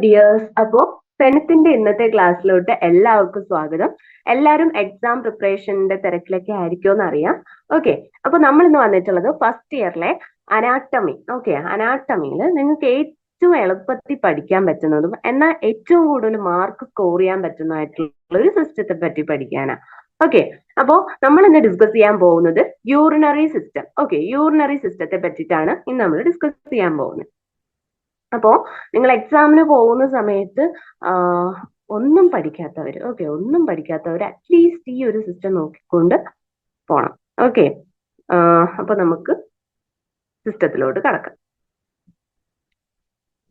Dears, അപ്പോ സെനത്തിന്റെ ഇന്നത്തെ ക്ലാസ്സിലോട്ട് എല്ലാവർക്കും സ്വാഗതം. എല്ലാവരും എക്സാം പ്രിപ്പറേഷന്റെ തിരക്കിലൊക്കെ ആയിരിക്കുമെന്ന് അറിയാം. ഓക്കെ, അപ്പൊ നമ്മൾ ഇന്ന് വന്നിട്ടുള്ളത് ഫസ്റ്റ് ഇയറിലെ അനാട്ടമി. ഓക്കെ, അനാട്ടമിയിൽ നിങ്ങൾക്ക് ഏറ്റവും എളുപ്പത്തിൽ പഠിക്കാൻ പറ്റുന്നതും എന്നാൽ ഏറ്റവും കൂടുതൽ മാർക്ക് സ്കോർ ചെയ്യാൻ പറ്റുന്നതായിട്ടുള്ള ഒരു സിസ്റ്റത്തെ പറ്റി പഠിക്കാനാണ്. ഓക്കെ, അപ്പോ നമ്മൾ ഇന്ന് ഡിസ്കസ് ചെയ്യാൻ പോകുന്നത് യൂറിനറി സിസ്റ്റം. ഓക്കെ, യൂറിനറി സിസ്റ്റത്തെ പറ്റിയിട്ടാണ് ഇന്ന് നമ്മൾ ഡിസ്കസ് ചെയ്യാൻ പോകുന്നത്. അപ്പോ നിങ്ങൾ എക്സാമിന് പോകുന്ന സമയത്ത് ഒന്നും പഠിക്കാത്തവർ, ഒന്നും പഠിക്കാത്തവർ അറ്റ്ലീസ്റ്റ് ഈ ഒരു സിസ്റ്റം നോക്കിക്കൊണ്ട് പോണം. ഓക്കെ, അപ്പൊ നമുക്ക് സിസ്റ്റത്തിലോട്ട് കടക്കാം.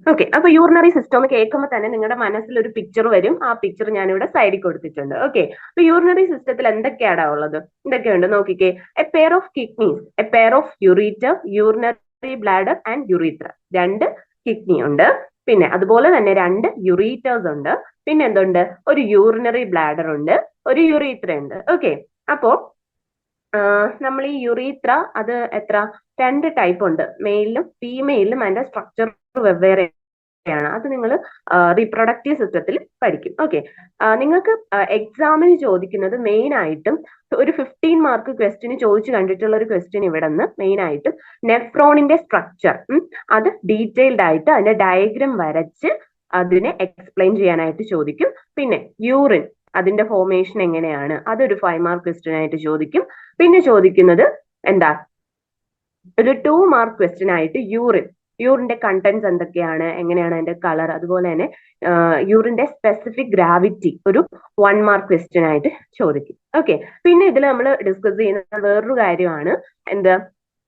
ഓക്കെ, അപ്പൊ യൂറിനറി സിസ്റ്റം എന്ന് കേൾക്കുമ്പോൾ തന്നെ നിങ്ങളുടെ മനസ്സിൽ ഒരു പിക്ചർ വരും. ആ പിക്ചർ ഞാനിവിടെ സൈഡിൽ കൊടുത്തിട്ടുണ്ട്. ഓക്കെ, അപ്പൊ യൂറിനറി സിസ്റ്റത്തിൽ എന്തൊക്കെയാണ് ഉള്ളത്? എന്തൊക്കെയുണ്ട് നോക്കിക്കേ. A pair of kidneys, A pair of ureter, urinary bladder and യുറീത്ര. രണ്ട് കിഡ്നി ഉണ്ട്, പിന്നെ അതുപോലെ തന്നെ രണ്ട് യുറീറ്റേഴ്സ് ഉണ്ട്, പിന്നെ എന്തുണ്ട്, ഒരു യൂറിനറി ബ്ലാഡർ ഉണ്ട്, ഒരു യുറീത്ര ഉണ്ട്. ഓക്കെ, അപ്പോ നമ്മൾ ഈ യുറീത്ര അത് രണ്ട് ടൈപ്പ് ഉണ്ട്, മെയിലും ഫീമെയിലും. അതിന്റെ സ്ട്രക്ചർ വെവ്വേറെയാണ്. അത് നിങ്ങൾ റീപ്രൊഡക്റ്റീവ് സിസ്റ്റത്തിൽ പഠിക്കും. ഓക്കെ, നിങ്ങൾക്ക് എക്സാമിന് ചോദിക്കുന്നത് മെയിൻ ആയിട്ടും ഒരു 15 മാർക്ക് ക്വസ്റ്റിന് ചോദിച്ചു കണ്ടിട്ടുള്ള ഒരു ക്വസ്റ്റ്യൻ ഇവിടെ നിന്ന് മെയിൻ ആയിട്ടും നെഫ്രോണിന്റെ സ്ട്രക്ചർ അത് ഡീറ്റെയിൽഡ് ആയിട്ട് അതിന്റെ ഡയഗ്രം വരച്ച് അതിനെ എക്സ്പ്ലെയിൻ ചെയ്യാനായിട്ട് ചോദിക്കും. പിന്നെ യൂറിൻ അതിന്റെ ഫോർമേഷൻ എങ്ങനെയാണ്, അതൊരു 5 മാർക്ക് ക്വസ്റ്റ്യൻ ആയിട്ട് ചോദിക്കും. പിന്നെ ചോദിക്കുന്നത് എന്താ, ഒരു 2 മാർക്ക് ക്വസ്റ്റ്യൻ ആയിട്ട് യൂറിന്റെ കണ്ടന്റ്സ് എന്തൊക്കെയാണ്, എങ്ങനെയാണ് അതിന്റെ കളർ, അതുപോലെ തന്നെ യൂറിന്റെ സ്പെസിഫിക് ഗ്രാവിറ്റി ഒരു 1 മാർക്ക് ക്വസ്റ്റ്യൻ ആയിട്ട് ചോദിക്കും. ഓക്കെ, പിന്നെ ഇതിൽ നമ്മൾ ഡിസ്കസ് ചെയ്യുന്ന വേറൊരു കാര്യമാണ് എന്ത്,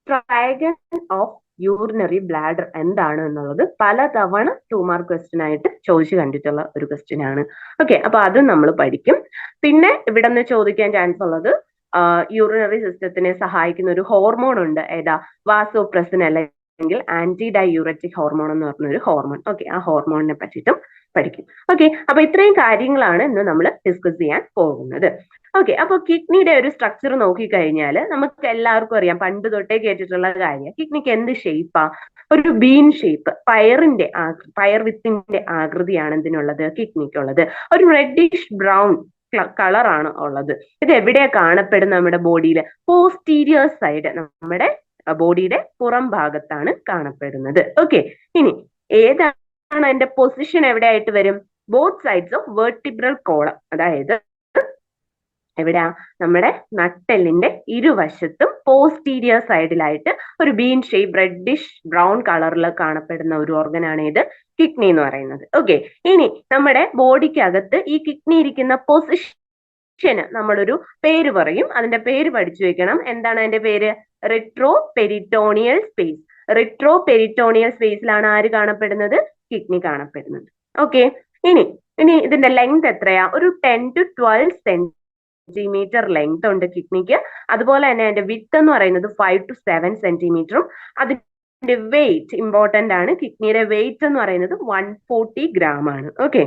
ട്രയാഗൺ ഓഫ് യൂറിനറി ബ്ലാഡർ എന്താണ് എന്നുള്ളത് പലതവണ 2 മാർക്ക് ക്വസ്റ്റ്യൻ ആയിട്ട് ചോദിച്ചു കണ്ടിട്ടുള്ള ഒരു ക്വസ്റ്റ്യൻ ആണ്. ഓക്കെ, അപ്പൊ അതും നമ്മൾ പഠിക്കും. പിന്നെ ഇവിടെ നിന്ന് ചോദിക്കാൻ ചാൻസ് ഉള്ളത് യൂറിനറി സിസ്റ്റത്തിനെ സഹായിക്കുന്ന ഒരു ഹോർമോൺ ഉണ്ട്. ഏതാ, വാസോപ്രസിൻ അല്ലെങ്കിൽ ആന്റി ഡയൂററ്റിക് ഹോർമോൺ എന്ന് പറഞ്ഞ ഒരു ഹോർമോൺ. ഓക്കെ, ആ ഹോർമോണിനെ പറ്റിയിട്ടും പഠിക്കും. ഓക്കെ, അപ്പൊ ഇത്രയും കാര്യങ്ങളാണ് ഇന്ന് നമ്മൾ ഡിസ്കസ് ചെയ്യാൻ പോകുന്നത്. ഓക്കെ, അപ്പൊ കിഡ്നിയുടെ ഒരു സ്ട്രക്ചർ നോക്കിക്കഴിഞ്ഞാൽ നമുക്ക് എല്ലാവർക്കും അറിയാം, പണ്ട് തൊട്ടേ കേട്ടിട്ടുള്ള കാര്യം, കിഡ്നിക്ക് എന്ത് ഷേപ്പാ, ഒരു ബീൻ ഷേപ്പ്, പയർ വിത്തിന്റെ ആകൃതിയാണ് എന്തിനുള്ളത്, കിഡ്നിക്കുള്ളത്. ഒരു റെഡിഷ് ബ്രൗൺ കളറാണ് ഉള്ളത്. ഇത് എവിടെയാ കാണപ്പെടുന്നത്, നമ്മുടെ ബോഡിയിൽ പോസ്റ്റീരിയർ സൈഡ്, നമ്മുടെ ബോഡിയുടെ പുറം ഭാഗത്താണ് കാണപ്പെടുന്നത്. ഓക്കെ, ഇനി ഏതാണ് അതിന്റെ പൊസിഷൻ, എവിടെയായിട്ട് വരും, both sides of vertebral column. അതായത് എവിടെയാ, നമ്മുടെ നട്ടെല്ലിന്റെ ഇരുവശത്തും പോസ്റ്റീരിയർ സൈഡിലായിട്ട് ഒരു ബീൻ ഷേപ്പ് റെഡിഷ് ബ്രൗൺ കളറിൽ കാണപ്പെടുന്ന ഒരു ഓർഗനാണ് ഇത് കിഡ്നി എന്ന് പറയുന്നത്. ഓക്കെ, ഇനി നമ്മുടെ ബോഡിക്കകത്ത് ഈ കിഡ്നി ഇരിക്കുന്ന പൊസിഷന് നമ്മളൊരു പേര് പറയും. അതിന്റെ പേര് പഠിച്ചു വെക്കണം. എന്താണ് അതിന്റെ പേര്, retroperitoneal space. Retroperitoneal സ്പേസിലാണ് ആര് കാണപ്പെടുന്നത്, കിഡ്നി കാണപ്പെടുന്നത്. ഓക്കെ, ഇനി ഇതിന്റെ ലെങ്ത് എത്രയാ, ഒരു 10 to 12 സെന്റിമീറ്റർ ലെങ്ത് ഉണ്ട് കിഡ്നിക്ക്. അതുപോലെ തന്നെ അതിന്റെ വിഡ്ത്ത് എന്ന് പറയുന്നത് 5 to 7 സെന്റിമീറ്ററും. അതിന്റെ വെയിറ്റ് ഇമ്പോർട്ടന്റ് ആണ്. കിഡ്നിയുടെ വെയിറ്റ് എന്ന് പറയുന്നത് 140 ഗ്രാം ആണ്. ഓക്കെ,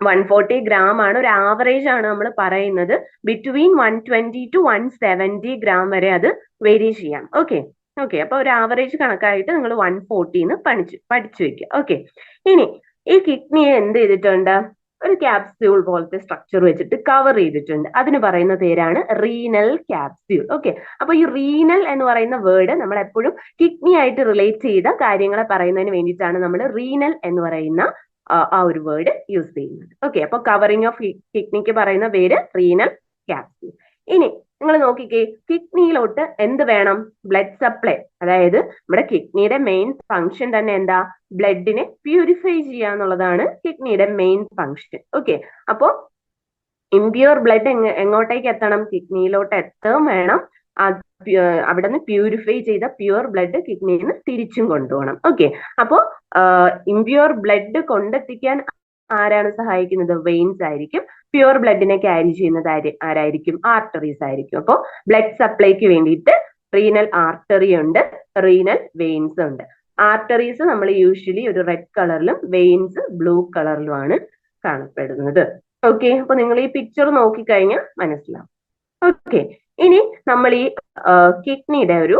140 ഗ്രാം ആണ്. ഒരു ആവറേജ് ആണ് നമ്മൾ പറയുന്നത്. ബിറ്റ്വീൻ 120 to 170 ഗ്രാം വരെ അത് വേരി ചെയ്യാം. ഓക്കെ, അപ്പൊ ഒരു ആവറേജ് കണക്കായിട്ട് നിങ്ങൾ 140 പഠിച്ചു വെക്കുക. ഓക്കെ, ഇനി ഈ കിഡ്നിയെ എന്ത് ചെയ്തിട്ടുണ്ട്, ഒരു ക്യാപ്സ്യൂൾ പോലത്തെ സ്ട്രക്ചർ വെച്ചിട്ട് കവർ ചെയ്തിട്ടുണ്ട്. അതിന് പറയുന്ന പേരാണ് റീനൽ ക്യാപ്സ്യൂൾ. ഓക്കെ, അപ്പൊ ഈ റീനൽ എന്ന് പറയുന്ന വേർഡ് നമ്മൾ എപ്പോഴും കിഡ്നി ആയിട്ട് റിലേറ്റ് ചെയ്ത കാര്യങ്ങളെ പറയുന്നതിന് വേണ്ടിയിട്ടാണ് നമ്മൾ റീനൽ എന്ന് പറയുന്ന ആ ഒരു വേർഡ് യൂസ് ചെയ്യുന്നത്. ഓക്കെ, അപ്പൊ കവറിങ് ഓഫ് കിഡ്നിക്ക് പറയുന്ന പേര് റീനൽ ക്യാപ്സ്യൂൾ. ഇനി നിങ്ങൾ നോക്കിക്കേ, കിഡ്നിയിലോട്ട് എന്ത് വേണം, ബ്ലഡ് സപ്ലൈ. അതായത് നമ്മുടെ കിഡ്നിയുടെ മെയിൻ ഫംഗ്ഷൻ തന്നെ എന്താ, ബ്ലഡിനെ പ്യൂരിഫൈ ചെയ്യുക എന്നുള്ളതാണ് കിഡ്നിയുടെ മെയിൻ ഫംഗ്ഷൻ. ഓക്കെ, അപ്പോ ഇംപ്യൂർ ബ്ലഡ് എങ്ങോട്ടേക്ക് എത്തണം, കിഡ്നിയിലോട്ട് എത്തുകയും വേണം. അവിടെ നിന്ന് പ്യൂരിഫൈ ചെയ്ത പ്യുവർ ബ്ലഡ് കിഡ്നിയിൽ നിന്ന് തിരിച്ചും കൊണ്ടുപോകണം. ഓക്കെ, അപ്പോ ഇംപ്യൂർ ബ്ലഡ് കൊണ്ടെത്തിക്കാൻ ആരാണ് സഹായിക്കുന്നത്, വെയിൻസ് ആയിരിക്കും. പ്യുവർ ബ്ലഡിനെ ക്യാരി ചെയ്യുന്നത് ആരായിരിക്കും, ആർട്ടറീസ് ആയിരിക്കും. അപ്പോൾ ബ്ലഡ് സപ്ലൈക്ക് വേണ്ടിയിട്ട് റീനൽ ആർട്ടറി ഉണ്ട്, റീനൽ വെയിൻസ് ഉണ്ട്. ആർട്ടറീസ് നമ്മൾ യൂഷ്വലി ഒരു റെഡ് കളറിലും വെയിൻസ് ബ്ലൂ കളറിലുമാണ് കാണപ്പെടുന്നത്. ഓക്കെ, അപ്പൊ നിങ്ങൾ ഈ പിക്ചർ നോക്കിക്കഴിഞ്ഞാൽ മനസ്സിലാവും. ഓക്കെ, ഇനി നമ്മൾ ഈ കിഡ്നിയുടെ ഒരു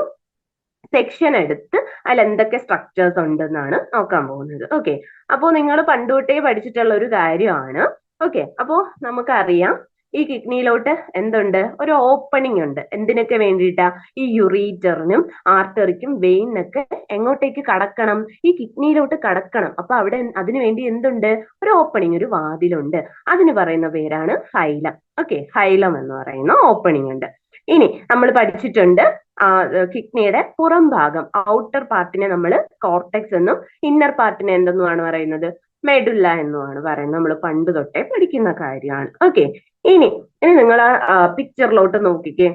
സെക്ഷൻ എടുത്ത് അതിൽ എന്തൊക്കെ സ്ട്രക്ചേഴ്സ് ഉണ്ടെന്നാണ് നോക്കാൻ പോകുന്നത്. ഓക്കെ, അപ്പോൾ നിങ്ങൾ പണ്ട് തൊട്ടേ പഠിച്ചിട്ടുള്ള ഒരു കാര്യമാണ്. ഓക്കെ, അപ്പോൾ നമുക്കറിയാം ഈ കിഡ്നിയിലോട്ട് എന്തുണ്ട്, ഒരു ഓപ്പണിംഗ് ഉണ്ട്. എന്തിനൊക്കെ വേണ്ടിയിട്ടാ? ഈ യുറീറ്ററിനും ആർട്ടറിക്കും വെയിനൊക്കെ എങ്ങോട്ടേക്ക് കടക്കണം? ഈ കിഡ്നിയിലോട്ട് കടക്കണം. അപ്പൊ അവിടെ അതിനു വേണ്ടി എന്തുണ്ട്? ഒരു ഓപ്പണിംഗ്, ഒരു വാതിലുണ്ട്. അതിന് പറയുന്ന പേരാണ് ഹൈലം. ഓക്കെ, ഹൈലം എന്ന് പറയുന്ന ഓപ്പണിംഗ് ഉണ്ട്. ഇനി നമ്മൾ പഠിച്ചിട്ടുണ്ട് കിഡ്നിയുടെ പുറം ഭാഗം, ഔട്ടർ പാർട്ടിനെ നമ്മൾ കോർട്ടെക്സ് എന്നും ഇന്നർ പാർട്ടിനെ എന്തെന്നുമാണ് പറയുന്നത്? മെഡുല്ല എന്നുമാണ് പറയുന്നത്. നമ്മൾ പണ്ട് തൊട്ടേ പഠിക്കുന്ന കാര്യമാണ്. ഓക്കെ, ഇനി നിങ്ങൾ ആ പിക്ചറിലോട്ട് നോക്കിക്കേ.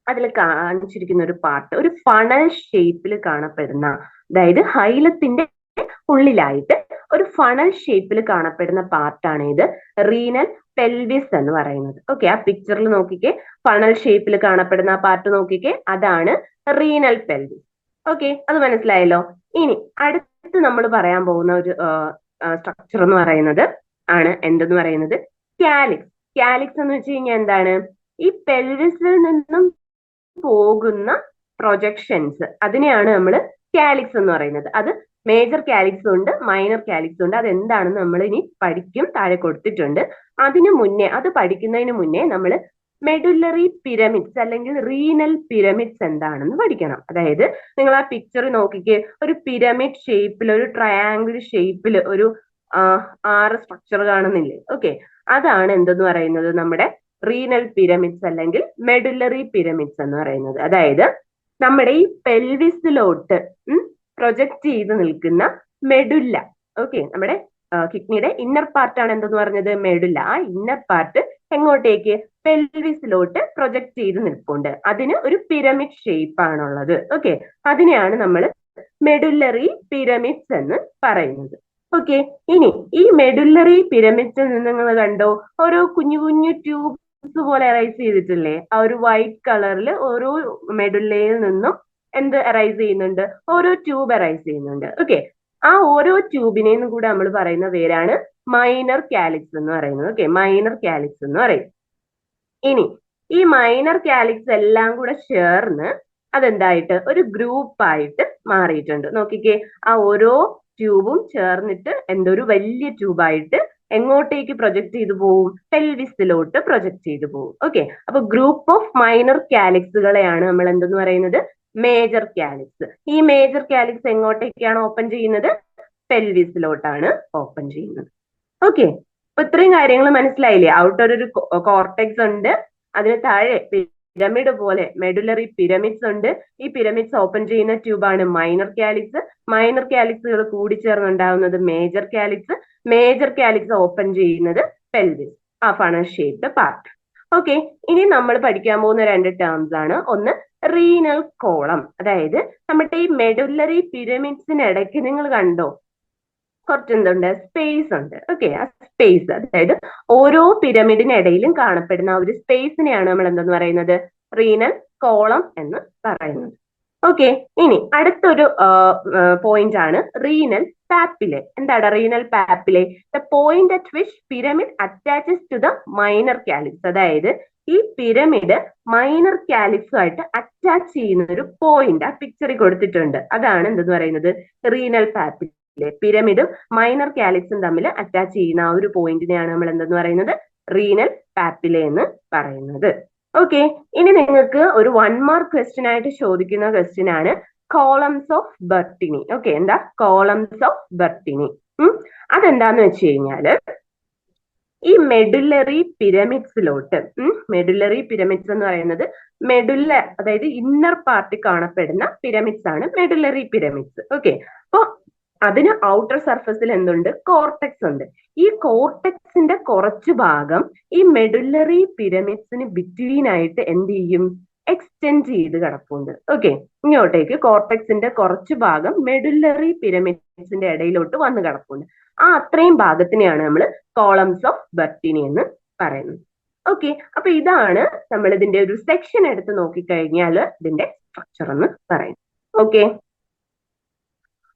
അതിൽ കാണിച്ചിരിക്കുന്ന ഒരു പാർട്ട് ഒരു ഫണൽ ഷേപ്പിൽ കാണപ്പെടുന്ന, അതായത് ഹൈലത്തിന്റെ ഉള്ളിലായിട്ട് ഒരു ഫണൽ ഷേപ്പിൽ കാണപ്പെടുന്ന പാർട്ടാണ് ഇത് റീനൽ പെൽവിസ് എന്ന് പറയുന്നത്. ഓക്കെ, ആ പിക്ചറിൽ നോക്കിക്കേ, ഫണൽ ഷേപ്പിൽ കാണപ്പെടുന്ന ആ പാർട്ട് നോക്കിക്കേ, അതാണ് റീനൽ പെൽവിസ്. ഓക്കെ, അത് മനസ്സിലായല്ലോ. ഇനി അടുത്ത് നമ്മൾ പറയാൻ പോകുന്ന ഒരു സ്ട്രക്ചർ എന്ന് പറയുന്നത് ആണ് എന്തെന്ന് പറയുന്നത്? കാലിക്സ്. കാലിക്സ് എന്ന് വെച്ച് കഴിഞ്ഞാൽ എന്താണ്? ഈ പെൽവിസിൽ നിന്നും പോകുന്ന പ്രൊജക്ഷൻസ്, അതിനെയാണ് നമ്മൾ കാലിക്സ് എന്ന് പറയുന്നത്. അത് മേജർ കാലിക്സ് ഉണ്ട്, മൈനർ കാലിക്സ് ഉണ്ട്. അത് എന്താണെന്ന് നമ്മൾ ഇനി പഠിക്കും, താഴെ കൊടുത്തിട്ടുണ്ട്. അതിനു മുന്നേ, അത് പഠിക്കുന്നതിന് മുന്നേ നമ്മൾ മെഡുലറി പിരമിഡ്സ് അല്ലെങ്കിൽ റീനൽ പിരമിഡ്സ് എന്താണെന്ന് പഠിക്കണം. അതായത് നിങ്ങൾ ആ പിക്ചർ നോക്കിക്കേ, ഒരു പിരമിഡ് ഷേപ്പിൽ, ഒരു ട്രയാങ്കിൾ ഷേപ്പിൽ ഒരു 6 സ്ട്രക്ചർ കാണുന്നില്ലേ? ഓക്കെ, അതാണ് എന്തെന്ന് പറയുന്നത്? നമ്മുടെ റീനൽ പിരമിഡ്സ് അല്ലെങ്കിൽ മെഡുലറി പിരമിഡ്സ് എന്ന് പറയുന്നത്. അതായത് നമ്മുടെ ഈ പെൽവിസിലോട്ട് പ്രൊജക്ട് ചെയ്ത് നിൽക്കുന്ന മെഡുല്ല. ഓക്കെ, നമ്മുടെ കിഡ്നിയുടെ ഇന്നർ പാർട്ടാണ് എന്തെന്ന് പറഞ്ഞത്? മെഡുല്ല. ആ ഇന്നർ പാർട്ട് എങ്ങോട്ടേക്ക്? പെൽവിസിലോട്ട് പ്രൊജക്ട് ചെയ്ത് നിൽപ്പുണ്ട്. അതിന് ഒരു പിരമിഡ് ഷേപ്പ് ആണുള്ളത്. ഓക്കെ, അതിനെയാണ് നമ്മൾ മെഡുലറി പിരമിഡ്സ് എന്ന് പറയുന്നത്. ഓക്കെ, ഇനി ഈ മെഡുലറി പിരമിഡ്സിൽ നിന്ന് നിങ്ങൾ കണ്ടോ, ഓരോ കുഞ്ഞു കുഞ്ഞു ട്യൂബ്സ് പോലെ അറൈസ് ചെയ്തിട്ടില്ലേ? ആ ഒരു വൈറ്റ് കളറിൽ ഓരോ മെഡുല്ലയിൽ നിന്നും എന്ത് അറൈസ് ചെയ്യുന്നുണ്ട്? ഓരോ ട്യൂബ് അറൈസ് ചെയ്യുന്നുണ്ട്. ഓക്കെ, ആ ഓരോ ട്യൂബിനെയും കൂടെ നമ്മൾ പറയുന്ന പേരാണ് മൈനർ കാലിക്സ് എന്ന് പറയുന്നത്. ഓക്കെ, മൈനർ കാലിക്സ് എന്ന് പറയും. ഇനി ഈ മൈനർ കാലിക്സ് എല്ലാം കൂടെ ചേർന്ന് അതെന്തായിട്ട് ഒരു ഗ്രൂപ്പായിട്ട് മാറിയിട്ടുണ്ട്. നോക്കിക്കേ, ആ ഓരോ ട്യൂബും ചേർന്നിട്ട് എന്തൊരു വലിയ ട്യൂബായിട്ട് എങ്ങോട്ടേക്ക് പ്രൊജക്ട് ചെയ്തു പോകും? പെൽവിസിലോട്ട് പ്രൊജക്ട് ചെയ്തു പോകും. ഓക്കെ, അപ്പൊ ഗ്രൂപ്പ് ഓഫ് മൈനർ കാലിക്സുകളെയാണ് നമ്മൾ എന്തെന്ന് പറയുന്നത്? Major calyx. ഈ മേജർ കാലിക്സ് എങ്ങോട്ടേക്കാണ് ഓപ്പൺ ചെയ്യുന്നത്? പെൽവിസിലോട്ടാണ് ഓപ്പൺ ചെയ്യുന്നത്. ഓക്കെ, അപ്പൊ ഇത്രയും കാര്യങ്ങൾ മനസ്സിലായില്ലേ? ഔട്ടർ ഒരു കോർട്ടെക്സ് ഉണ്ട്, അതിന് താഴെ പിരമിഡ് പോലെ മെഡുലറി പിരമിഡ്സ് ഉണ്ട്. ഈ പിരമിഡ്സ് ഓപ്പൺ ചെയ്യുന്ന ട്യൂബാണ് മൈനർ കാലിക്സ്. മൈനർ കാലിക്സുകൾ കൂടിച്ചേർന്നുണ്ടാവുന്നത് major calyx. Major calyx open ചെയ്യുന്നത് പെൽവിസ്, ആ ഫണൽ ഷേപ്ഡ് പാർട്ട്. ഓക്കെ, ഇനി നമ്മൾ പഠിക്കാൻ പോകുന്ന 2 ടേംസ് ആണ്. ഒന്ന് റീനൽ കോളം, അതായത് നമ്മുടെ ഈ മെഡുലറി പിരമിഡ്സിനിടയ്ക്ക് നിങ്ങൾ കണ്ടോ കുറച്ചെന്തുണ്ട്? സ്പേസ് ഉണ്ട്. ഓക്കെ, ആ സ്പേസ്, അതായത് ഓരോ പിരമിഡിനിടയിലും കാണപ്പെടുന്ന ഒരു സ്പേസിനെയാണ് നമ്മൾ എന്തെന്ന് പറയുന്നത്? റീനൽ കോളം എന്ന് പറയുന്നത്. ഓക്കെ, ഇനി അടുത്തൊരു പോയിന്റ് ആണ് റീനൽ പാപ്പിലെ. എന്താണ് renal papillae? The point at which pyramid attaches to the minor calyx. അതായത് ഈ പിരമിഡ് മൈനർ കാലിക്സുമായിട്ട് അറ്റാച്ച് ചെയ്യുന്ന ഒരു പോയിന്റ് ആ പിക്ചറിൽ കൊടുത്തിട്ടുണ്ട്. അതാണ് എന്തെന്ന് പറയുന്നത്? റീനൽ പാപ്പിലെ. പിരമിഡും മൈനർ കാലിക്സും തമ്മിൽ അറ്റാച്ച് ചെയ്യുന്ന ആ ഒരു പോയിന്റിനെയാണ് നമ്മൾ എന്തെന്ന് പറയുന്നത്? റീനൽ പാപ്പിലെ എന്ന് പറയുന്നത്. ഓക്കെ, ഇനി നിങ്ങൾക്ക് ഒരു 1 മാർക്ക് ക്വസ്റ്റ്യൻ ആയിട്ട് ചോദിക്കുന്ന ക്വസ്റ്റ്യൻ ആണ് കോളംസ് ഓഫ് ബർട്ടിനി. ഓക്കെ, എന്താ കോളംസ് ഓഫ് ബർട്ടിനി? അതെന്താന്ന് വെച്ച് കഴിഞ്ഞാല് ഈ മെഡുലറി പിരമിഡ്സിലോട്ട്, മെഡുലറി പിരമിഡ്സ് എന്ന് പറയുന്നത് മെഡുല്ല, അതായത് ഇന്നർ പാർട്ടിൽ കാണപ്പെടുന്ന പിരമിഡ്സ് ആണ് മെഡുലറി പിരമിഡ്സ്. ഓക്കെ, അപ്പൊ അതിന് ഔട്ടർ സർഫസിൽ എന്തുണ്ട്? കോർട്ടെക്സ് ഉണ്ട്. ഈ കോർട്ടെക്സിന്റെ കുറച്ചു ഭാഗം ഈ മെഡുലറി പിരമിഡ്സിന് ബിറ്റ്വീൻ ആയിട്ട് എന്ത് ചെയ്യും? എക്സ്റ്റെൻഡ് ചെയ്ത് കിടപ്പുണ്ട്. ഓക്കെ, ഇങ്ങോട്ടേക്ക് കോർട്ടെക്സിന്റെ കുറച്ചു ഭാഗം മെഡുലറി പിരമിഡ്സിന്റെ ഇടയിലോട്ട് വന്ന് കിടപ്പുണ്ട്. ആ അത്രയും ഭാഗത്തിനെയാണ് നമ്മൾ കോളംസ് ഓഫ് ബർട്ടിനി എന്ന് പറയുന്നത്. ഓക്കെ, അപ്പൊ ഇതാണ് നമ്മൾ ഇതിന്റെ ഒരു സെക്ഷൻ എടുത്ത് നോക്കിക്കഴിഞ്ഞാൽ ഇതിന്റെ സ്ട്രക്ചർ എന്ന് പറയുന്നത്. ഓക്കെ,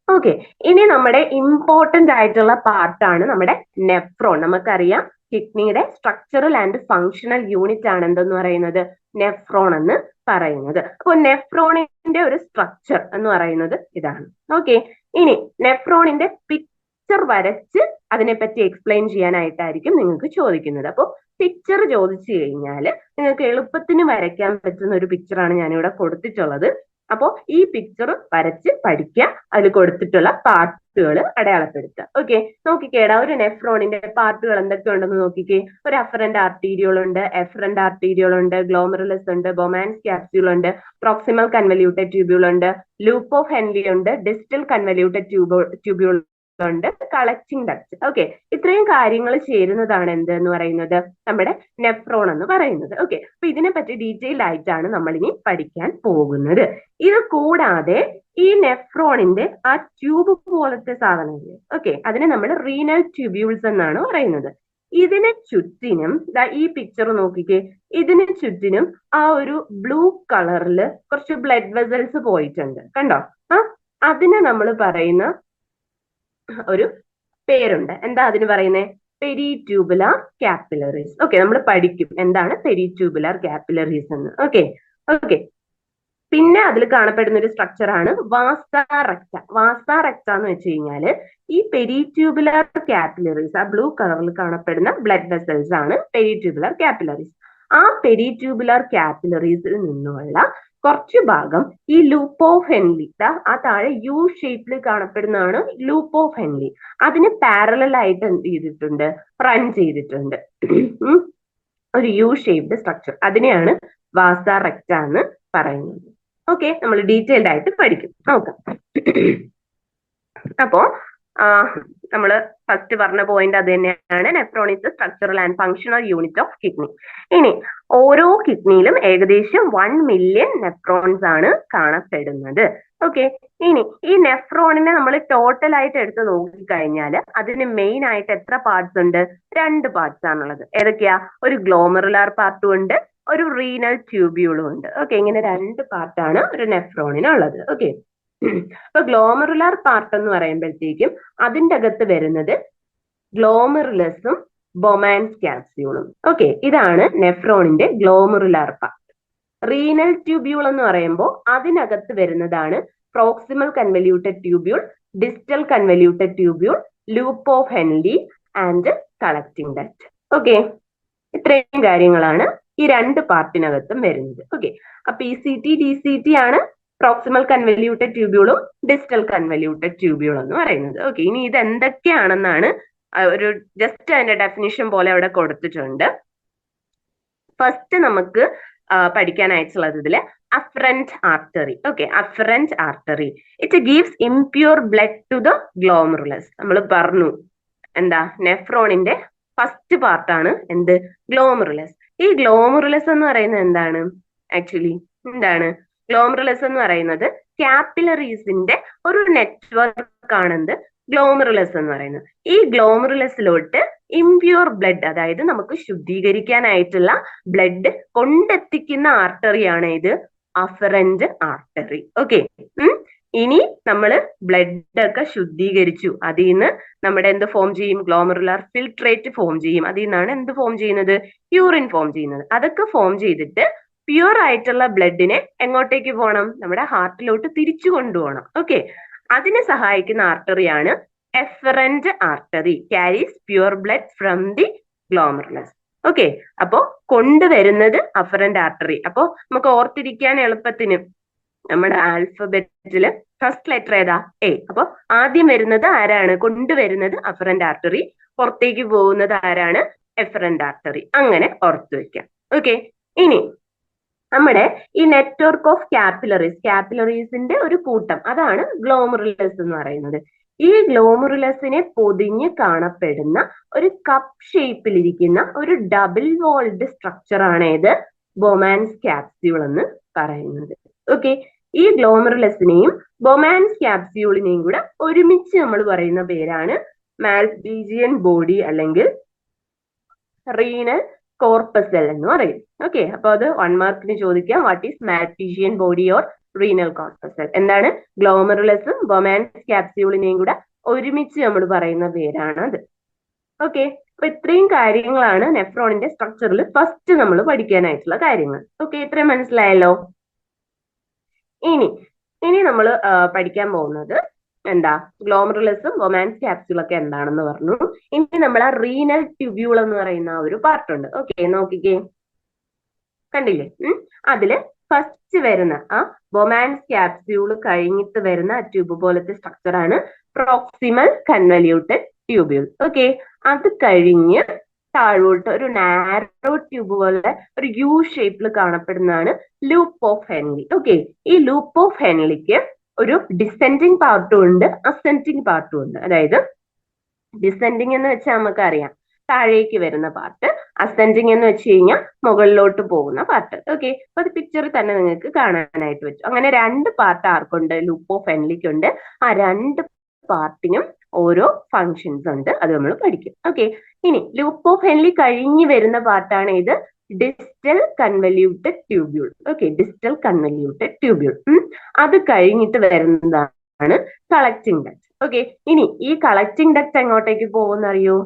ഓക്കെ, ഇനി നമ്മുടെ ഇമ്പോർട്ടന്റ് ആയിട്ടുള്ള പാർട്ടാണ് നമ്മുടെ നെഫ്രോൺ. നമുക്കറിയാം കിഡ്നിയുടെ സ്ട്രക്ചറൽ ആൻഡ് ഫങ്ഷണൽ യൂണിറ്റ് ആണ് എന്തെന്ന് പറയുന്നത്? നെഫ്രോൺ എന്ന് പറയുന്നത്. അപ്പോൾ നെഫ്രോണിന്റെ ഒരു സ്ട്രക്ചർ എന്ന് പറയുന്നത് ഇതാണ്. ഓക്കെ, ഇനി നെഫ്രോണിന്റെ പിക്ചർ വരച്ച് അതിനെപ്പറ്റി എക്സ്പ്ലെയിൻ ചെയ്യാനായിട്ടായിരിക്കും നിങ്ങൾക്ക് ചോദിക്കുന്നത്. അപ്പോൾ പിക്ചർ ചോദിച്ചു കഴിഞ്ഞാൽ നിങ്ങൾക്ക് എളുപ്പത്തിന് വരയ്ക്കാൻ പറ്റുന്ന ഒരു പിക്ചറാണ് ഞാനിവിടെ കൊടുത്തിട്ടുള്ളത്. അപ്പോൾ ഈ പിക്ചർ വരച്ച് പഠിക്കുക, അതിൽ കൊടുത്തിട്ടുള്ള പാർട്ടുകൾ അടയാളപ്പെടുത്തുക. ഓക്കെ, നോക്കിക്കേടാ, ഒരു നെഫ്രോണിന്റെ പാർട്ടുകൾ എന്തൊക്കെ ഉണ്ടെന്ന് നോക്കിക്കേ. ഒരു അഫറന്റ് ആർട്ടീരിയോൾ ഉണ്ട്, എഫറന്റ് ആർട്ടീരിയോൾ ഉണ്ട്, ഗ്ലോമറുലസ് ഉണ്ട്, ബൊമാൻസ് ക്യാപ്സ്യൂൾ ഉണ്ട്, പ്രോക്സിമൽ കൺവല്യൂട്ടഡ് ട്യൂബ്യൂൾ ഉണ്ട്, ലൂപ്പ് ഓഫ് ഹെൻലി ഉണ്ട്, ഡിസ്റ്റൽ കൺവല്യൂട്ടഡ് ട്യൂബ്യൂൾ ഉണ്ട്, കളക്റ്റിംഗ് ഡക്ട്. ഓക്കെ, ഇത്രയും കാര്യങ്ങൾ ചേരുന്നതാണ് എന്ത് എന്ന് പറയുന്നത്, നമ്മുടെ നെഫ്രോൺ എന്ന് പറയുന്നത്. ഓക്കെ, അപ്പൊ ഇതിനെ പറ്റി ഡീറ്റെയിൽഡ് ആയിട്ടാണ് നമ്മൾ ഇനി പഠിക്കാൻ പോകുന്നത്. ഇത് കൂടാതെ ഈ നെഫ്രോണിന്റെ ആ ട്യൂബ് പോലത്തെ സാധനങ്ങൾ, ഓക്കെ, അതിനെ നമ്മൾ റീനൽ ട്യൂബ്യൂൾസ് എന്നാണ് പറയുന്നത്. ഇതിന് ചുറ്റിനും ഈ പിക്ചർ നോക്കിക്കേ, ഇതിന് ചുറ്റിനും ആ ഒരു ബ്ലൂ കളറിൽ കുറച്ച് ബ്ലഡ് വെസൽസ് പോയിട്ടുണ്ട്, കണ്ടോ? അതിനെ നമ്മൾ പറയുന്ന ഒരു പേരുണ്ട്. എന്താ അതിന് പറയുന്നത്? പെരിട്യൂബുലാർ കാപ്പിലറീസ്. ഓക്കെ, നമ്മൾ പഠിക്കും എന്താണ് പെരിട്യൂബുലാർ കാപ്പിലറീസ് എന്ന്. ഓക്കെ ഓക്കെ പിന്നെ അതിൽ കാണപ്പെടുന്ന ഒരു സ്ട്രക്ചർ ആണ് വാസ്ത റെക്ട. വാസ്ത റെക്ട എന്ന് വെച്ച് കഴിഞ്ഞാല് ഈ പെരിട്യൂബുലാർ കാപ്പിലറീസ്, ആ ബ്ലൂ കളറിൽ കാണപ്പെടുന്ന ബ്ലഡ് വെസൽസ് ആണ് പെരിട്യൂബുലാർ കാപ്പിലറീസ്. ആ പെരിട്യൂബുലാർ കാപ്പിലറീസിൽ നിന്നുള്ള കുറച്ച് ഭാഗം ഈ ലൂപ്പ് ഓഫ് ഹെൻലി, ആ താഴെ യു ഷേപ്പിൽ കാണപ്പെടുന്നതാണ് ലൂപ്പ് ഓഫ് ഹെൻലി. അതിന് പാരലൽ ആയിട്ട് എന്ത് ചെയ്തിട്ടുണ്ട്? റൺ ചെയ്തിട്ടുണ്ട് ഒരു യു ഷേപ്ഡ് സ്ട്രക്ചർ. അതിനെയാണ് വാസ റെക്ട എന്ന് പറയുന്നത്. ഓക്കെ, നമ്മൾ ഡീറ്റെയിൽഡ് ആയിട്ട് പഠിക്കും, നോക്കാം. അപ്പോ നമ്മൾ ഫസ്റ്റ് പറഞ്ഞ പോയിന്റ് അത് തന്നെയാണ്, nephron is the structural and functional unit of kidney. ഇനി ഓരോ കിഡ്നിയിലും ഏകദേശം 1 മില്യൺ നെഫ്രോൺസ് ആണ് കാണപ്പെടുന്നത്. ഓക്കെ, ഇനി ഈ നെഫ്രോണിനെ നമ്മൾ ടോട്ടൽ ആയിട്ട് എടുത്ത് നോക്കിക്കഴിഞ്ഞാൽ അതിന് മെയിൻ ആയിട്ട് എത്ര പാർട്സ് ഉണ്ട്? 2 പാർട്സ് ആണുള്ളത്. ഏതൊക്കെയാ? ഒരു ഗ്ലോമറുലാർ പാർട്ടും ഉണ്ട്, ഒരു റീനൽ ട്യൂബ്യൂളും ഉണ്ട്. ഓക്കെ, ഇങ്ങനെ 2 പാർട്ടാണ് ഒരു നെഫ്രോണിനുള്ളത്. ഓക്കെ, അപ്പൊ ഗ്ലോമറുലാർ പാർട്ട് എന്ന് പറയുമ്പോഴത്തേക്കും അതിൻ്റെ അകത്ത് വരുന്നത് ഗ്ലോമറുലസും ബൊമാൻസ് ക്യാപ്സ്യൂളും. ഓക്കെ, ഇതാണ് നെഫ്രോണിന്റെ ഗ്ലോമറുലാർ പാർട്ട്. റീനൽ ട്യൂബ്യൂൾ എന്ന് പറയുമ്പോൾ അതിനകത്ത് വരുന്നതാണ് proximal convoluted tubule, distal convoluted tubule, loop of Henley and collecting duct. Okay, ഇത്രയും കാര്യങ്ങളാണ് ഈ 2 പാർട്ടിനകത്തും വരുന്നത്. ഓക്കെ, അപ്പൊ PCT DCT ആണ് പ്രോക്സിമൽ കൺവല്യൂട്ടഡ് ട്യൂബ്യൂളും ഡിസ്റ്റൽ കൺവല്യൂട്ടഡ് ട്യൂബ്യൂളും എന്ന് പറയുന്നത്. ഓക്കെ, ഇനി ഇത് എന്തൊക്കെയാണെന്നാണ് ഒരു ജസ്റ്റ് അതിന്റെ ഡെഫിനിഷൻ പോലെ അവിടെ കൊടുത്തിട്ടുണ്ട്. ഫസ്റ്റ് നമുക്ക് പഠിക്കാനായിട്ടുള്ളത് ഇതില് afferent artery. Okay, afferent artery it gives impure blood to the glomerulus. നമ്മൾ പറഞ്ഞു എന്താ, നെഫ്രോണിന്റെ ഫസ്റ്റ് പാർട്ടാണ് എന്ത്? ഗ്ലോമറുലസ്. ഈ ഗ്ലോമറുലസ് എന്ന് പറയുന്നത് എന്താണ്? ആക്ച്വലി എന്താണ് ഗ്ലോമറുലസ് എന്ന് പറയുന്നത്? കാപ്പിലറീസിന്റെ ഒരു നെറ്റ്വർക്ക് ആണെന്ത് ഗ്ലോമറുലസ് എന്ന് പറയുന്നത്. ഈ ഗ്ലോമറുലസിലോട്ട് ഇംപ്യൂർ ബ്ലഡ്, അതായത് നമുക്ക് ശുദ്ധീകരിക്കാനായിട്ടുള്ള ബ്ലഡ് കൊണ്ടെത്തിക്കുന്ന ആർട്ടറിയാണ് ഇത് അഫറന്റ് ആർട്ടറി. ഓക്കെ, ഇനി നമ്മൾ ബ്ലഡ് ഒക്കെ ശുദ്ധീകരിച്ചു, അതിൽ നിന്ന് നമ്മുടെ എന്ത് ഫോം ചെയ്യും? ഗ്ലോമറുലാർ ഫിൽട്രേറ്റ് ഫോം ചെയ്യും. അതിൽ നിന്നാണ് എന്ത് ഫോം ചെയ്യുന്നത്? യൂറിൻ ഫോം ചെയ്യുന്നത്. അതൊക്കെ ഫോം ചെയ്തിട്ട് പ്യുവർ ആയിട്ടുള്ള ബ്ലഡിനെ എങ്ങോട്ടേക്ക് പോകണം? നമ്മുടെ ഹാർട്ടിലോട്ട് തിരിച്ചു കൊണ്ടുപോകണം. ഓക്കെ, അതിനെ സഹായിക്കുന്ന ആർട്ടറിയാണ് efferent artery, carries pure blood from the glomerulus. Okay, അപ്പോ കൊണ്ടുവരുന്നത് അഫറന്റ് ആർട്ടറി. അപ്പോ നമുക്ക് ഓർത്തിരിക്കാൻ എളുപ്പത്തിന് നമ്മുടെ ആൽഫബറ്റില് ഫസ്റ്റ് ലെറ്റർ ഏതാ? എ. അപ്പൊ ആദ്യം വരുന്നത് ആരാണ്? കൊണ്ടുവരുന്നത് അഫറന്റ് ആർട്ടറി, പുറത്തേക്ക് പോകുന്നത് ആരാണ്? Efferent artery. അങ്ങനെ ഓർത്തു വെക്കാം. ഓക്കെ, ഇനി നമ്മുടെ ഈ നെറ്റ്വർക്ക് ഓഫ് കാപ്പിലറീസ്, കാപ്പിലറീസിന്റെ ഒരു കൂട്ടം, അതാണ് ഗ്ലോമറുലസ് എന്ന് പറയുന്നത്. ഈ ഗ്ലോമറുലസിനെ പൊതിഞ്ഞ് കാണപ്പെടുന്ന ഒരു കപ്പ് ഷേപ്പിലിരിക്കുന്ന ഒരു ഡബിൾ വോൾഡ് സ്ട്രക്ചർ ആണ് ഇത് ബൊമാൻസ് ക്യാപ്സ്യൂൾ എന്ന് പറയുന്നത്. ഓക്കെ, ഈ ഗ്ലോമറുലസിനെയും ബൊമാൻസ് ക്യാപ്സ്യൂളിനെയും കൂടെ ഒരുമിച്ച് നമ്മൾ പറയുന്ന പേരാണ് മാൽപീജിയൻ ബോഡി അല്ലെങ്കിൽ റീനൽ കോർപ്പസൽ എന്ന് പറയും. ഓക്കെ, അപ്പൊ അത് 1 മാർക്കിന് ചോദിക്കാം. What is Malpighian body or renal corpuscle? എന്താണ്? ഗ്ലോമറുലസും ബൊമാൻസ് ക്യാപ്സ്യൂളിനെയും കൂടെ ഒരുമിച്ച് നമ്മൾ പറയുന്ന പേരാണ് അത്. ഓക്കെ, അപ്പൊ ഇത്രയും കാര്യങ്ങളാണ് നെഫ്രോണിന്റെ സ്ട്രക്ചറിൽ ഫസ്റ്റ് നമ്മൾ പഠിക്കാനായിട്ടുള്ള കാര്യങ്ങൾ. ഓക്കെ, ഇത്രയും മനസ്സിലായല്ലോ? ഇനി ഇനി നമ്മൾ പഠിക്കാൻ പോകുന്നത് എന്താ, ഗ്ലോമറുലസും ബൊമാൻസ് ക്യാപ്സ്യൂളൊക്കെ എന്താണെന്ന് പറഞ്ഞു. ഇനി നമ്മൾ ആ റീനൽ ട്യൂബ്യൂൾ എന്ന് പറയുന്ന ഒരു പാർട്ട് ഉണ്ട്. ഓക്കെ, നോക്കിക്കേ, കണ്ടില്ലേ? അതില് ഫസ്റ്റ് വരുന്ന ആ ബൊമാൻസ് ക്യാപ്സ്യൂൾ കഴിഞ്ഞിട്ട് വരുന്ന ട്യൂബ് പോലത്തെ സ്ട്രക്ചർ ആണ് പ്രോക്സിമൽ കൺവല്യൂട്ടഡ് ട്യൂബ്യൂൾ. ഓക്കെ, അത് കഴിഞ്ഞ് താഴോട്ട് ഒരു നാരോ ട്യൂബ് പോലെ ഒരു യു ഷേപ്പിൽ കാണപ്പെടുന്നതാണ് ലൂപ്പ് ഓഫ് ഹെൻലി. ഓക്കെ, ഈ ലൂപ്പ് ഓഫ് ഹെൻലിക്ക് ഒരു ഡിസെൻഡിങ് പാർട്ടും ഉണ്ട്, അസെൻഡിങ് പാർട്ടും ഉണ്ട്. അതായത് ഡിസെൻഡിങ് എന്ന് വെച്ചാൽ നമുക്കറിയാം താഴേക്ക് വരുന്ന പാർട്ട്, അസെൻഡിങ് എന്ന് വെച്ച് കഴിഞ്ഞാൽ മുകളിലോട്ട് പോകുന്ന പാർട്ട്. ഓക്കെ, അപ്പൊ അത് പിക്ചറിൽ തന്നെ നിങ്ങൾക്ക് കാണാനായിട്ട് പറ്റും. അങ്ങനെ രണ്ട് പാർട്ട് ആർക്കുണ്ട്? ലൂപ്പ് ഓഫ് ഹെൻലിക്ക് ഉണ്ട്. ആ രണ്ട് പാർട്ടിനും ഓരോ ഫങ്ഷൻസ് ഉണ്ട്, അത് നമ്മൾ പഠിക്കും. ഓക്കെ, ഇനി ലൂപ്പ് ഓഫ് ഹെൻലി കഴിഞ്ഞ് വരുന്ന പാർട്ടാണ് ഇത് distal convoluted tubule. Okay, distal convoluted tubule. അത് കഴിഞ്ഞിട്ട് വരുന്നതാണ് കളക്റ്റിംഗ് ഡക്ട്. ഓക്കെ, ഇനി ഈ കളക്റ്റിംഗ് ഡക്ട് എങ്ങോട്ടേക്ക് പോകുന്നറിയോ?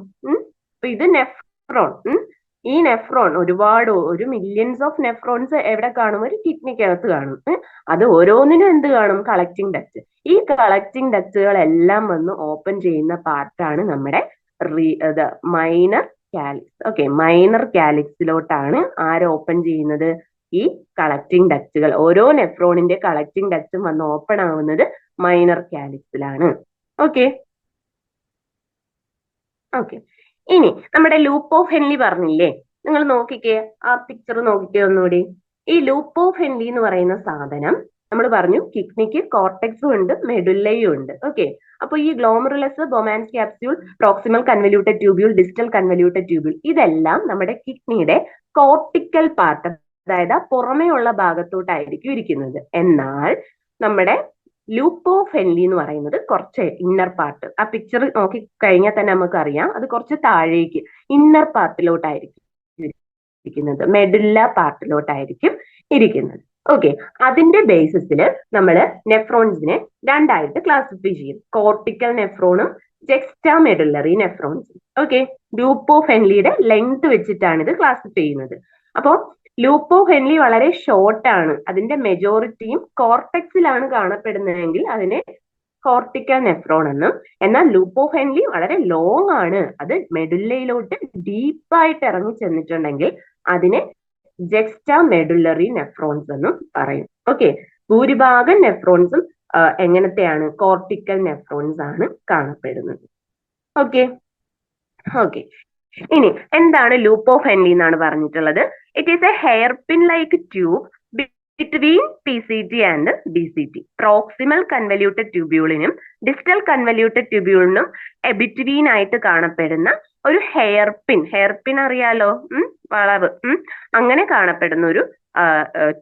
അപ്പൊ ഇത് നെഫ്രോൺ. ഈ നെഫ്രോൺ ഒരു മില്യൺസ് ഓഫ് നെഫ്രോൺസ് എവിടെ കാണും? ഒരു കിഡ്നിക്കകത്ത് കാണും. അത് ഓരോന്നിനും എന്ത് കാണും? Collecting duct. ഈ കളക്റ്റിംഗ് ഡക്റ്റുകളെല്ലാം വന്ന് ഓപ്പൺ ചെയ്യുന്ന പാർട്ടാണ് നമ്മുടെ മൈനർ കാലിക്സ്. ഓക്കെ, മൈനർ കാലിക്സിലോട്ടാണ് ആര് ഓപ്പൺ ചെയ്യുന്നത്? ഈ കളക്റ്റിംഗ് ഡക്റ്റുകൾ. ഓരോ നെഫ്രോണിന്റെ കളക്റ്റിംഗ് ഡക്റ്റും വന്ന് ഓപ്പൺ ആവുന്നത് മൈനർ കാലിക്സിലാണ്. ഓക്കെ ഓക്കെ ഇനി നമ്മുടെ ലൂപ്പ് ഓഫ് ഹെൻലി പറഞ്ഞില്ലേ? നിങ്ങൾ നോക്കിക്കേ, ആ പിക്ചർ നോക്കിക്കേ ഒന്നുകൂടി. ഈ ലൂപ്പ് ഓഫ് ഹെൻലി എന്ന് പറയുന്ന സാധനം നമ്മൾ പറഞ്ഞു കിഡ്നിക്ക് കോർട്ടെക്സും ഉണ്ട്, മെഡുല്ലയും ഉണ്ട്. ഓക്കെ, അപ്പൊ ഈ glomerulus, Bowman's capsule, proximal convoluted tubule, distal convoluted tubule, ഇതെല്ലാം നമ്മുടെ കിഡ്നിയുടെ കോർട്ടിക്കൽ പാർട്ട്, അതായത് പുറമേ ഉള്ള ഭാഗത്തോട്ടായിരിക്കും ഇരിക്കുന്നത്. എന്നാൽ നമ്മുടെ ലൂപ്പ് ഓഫ് ഹെൻലി എന്ന് പറയുന്നത് കുറച്ച് ഇന്നർ പാർട്ട്, ആ പിക്ചർ നോക്കി കഴിഞ്ഞാൽ തന്നെ നമുക്ക് അറിയാം, അത് കുറച്ച് താഴേക്ക് ഇന്നർ പാർട്ടിലോട്ടായിരിക്കും ഇരിക്കുന്നത്, മെഡുല്ല പാർട്ടിലോട്ടായിരിക്കും ഇരിക്കുന്നത്. ഓക്കെ, അതിന്റെ ബേസിസിൽ നമ്മൾ നെഫ്രോൺസിനെ രണ്ടായിട്ട് ക്ലാസിഫൈ ചെയ്യും, കോർട്ടിക്കൽ നെഫ്രോണും ജെക്സ്റ്റാ മെഡുല്ലറി നെഫ്രോൺസും. ഓക്കെ, ലൂപ്പ് ഓഫ് ഹെൻലിയുടെ ലെങ്ത് വെച്ചിട്ടാണ് ഇത് ക്ലാസിഫൈ ചെയ്യുന്നത്. അപ്പോൾ ലൂപ്പ് ഓഫ് ഹെൻലി വളരെ ഷോർട്ട് ആണ്, അതിന്റെ മെജോറിറ്റിയും കോർട്ടെക്സിലാണ് കാണപ്പെടുന്നതെങ്കിൽ അതിനെ കോർട്ടിക്കൽ നെഫ്രോൺ എന്നും, എന്നാൽ ലൂപ്പ് ഓഫ് ഹെൻലി വളരെ ലോങ് ആണ്, അത് മെഡുല്ലയിലോട്ട് ഡീപ്പായിട്ട് ഇറങ്ങി ചെന്നിട്ടുണ്ടെങ്കിൽ അതിനെ ജെക്സ്റ്റാ മെഡുല്ലറി നെഫ്രോൺസ് എന്നും പറയും. ഓക്കെ, ഭൂരിഭാഗം നെഫ്രോൺസും എങ്ങനത്തെയാണ്? കോർട്ടിക്കൽ നെഫ്രോൺസ് ആണ് കാണപ്പെടുന്നത്. ഓക്കെ ഓക്കെ ഇനി എന്താണ് ലൂപ്പ് ഓഫ് ഹെൻലി എന്നാണ് പറഞ്ഞിട്ടുള്ളത്? It is a hairpin like tube between PCT and DCT. Proximal convoluted ട്യൂബ്യൂളിനും ഡിസ്റ്റൽ കൺവല്യൂട്ടഡ് ട്യൂബ്യൂളിനും ബിറ്റ്വീൻ ആയിട്ട് കാണപ്പെടുന്ന ഒരു ഹെയർ പിൻ അറിയാലോ, വളവ്, അങ്ങനെ കാണപ്പെടുന്ന ഒരു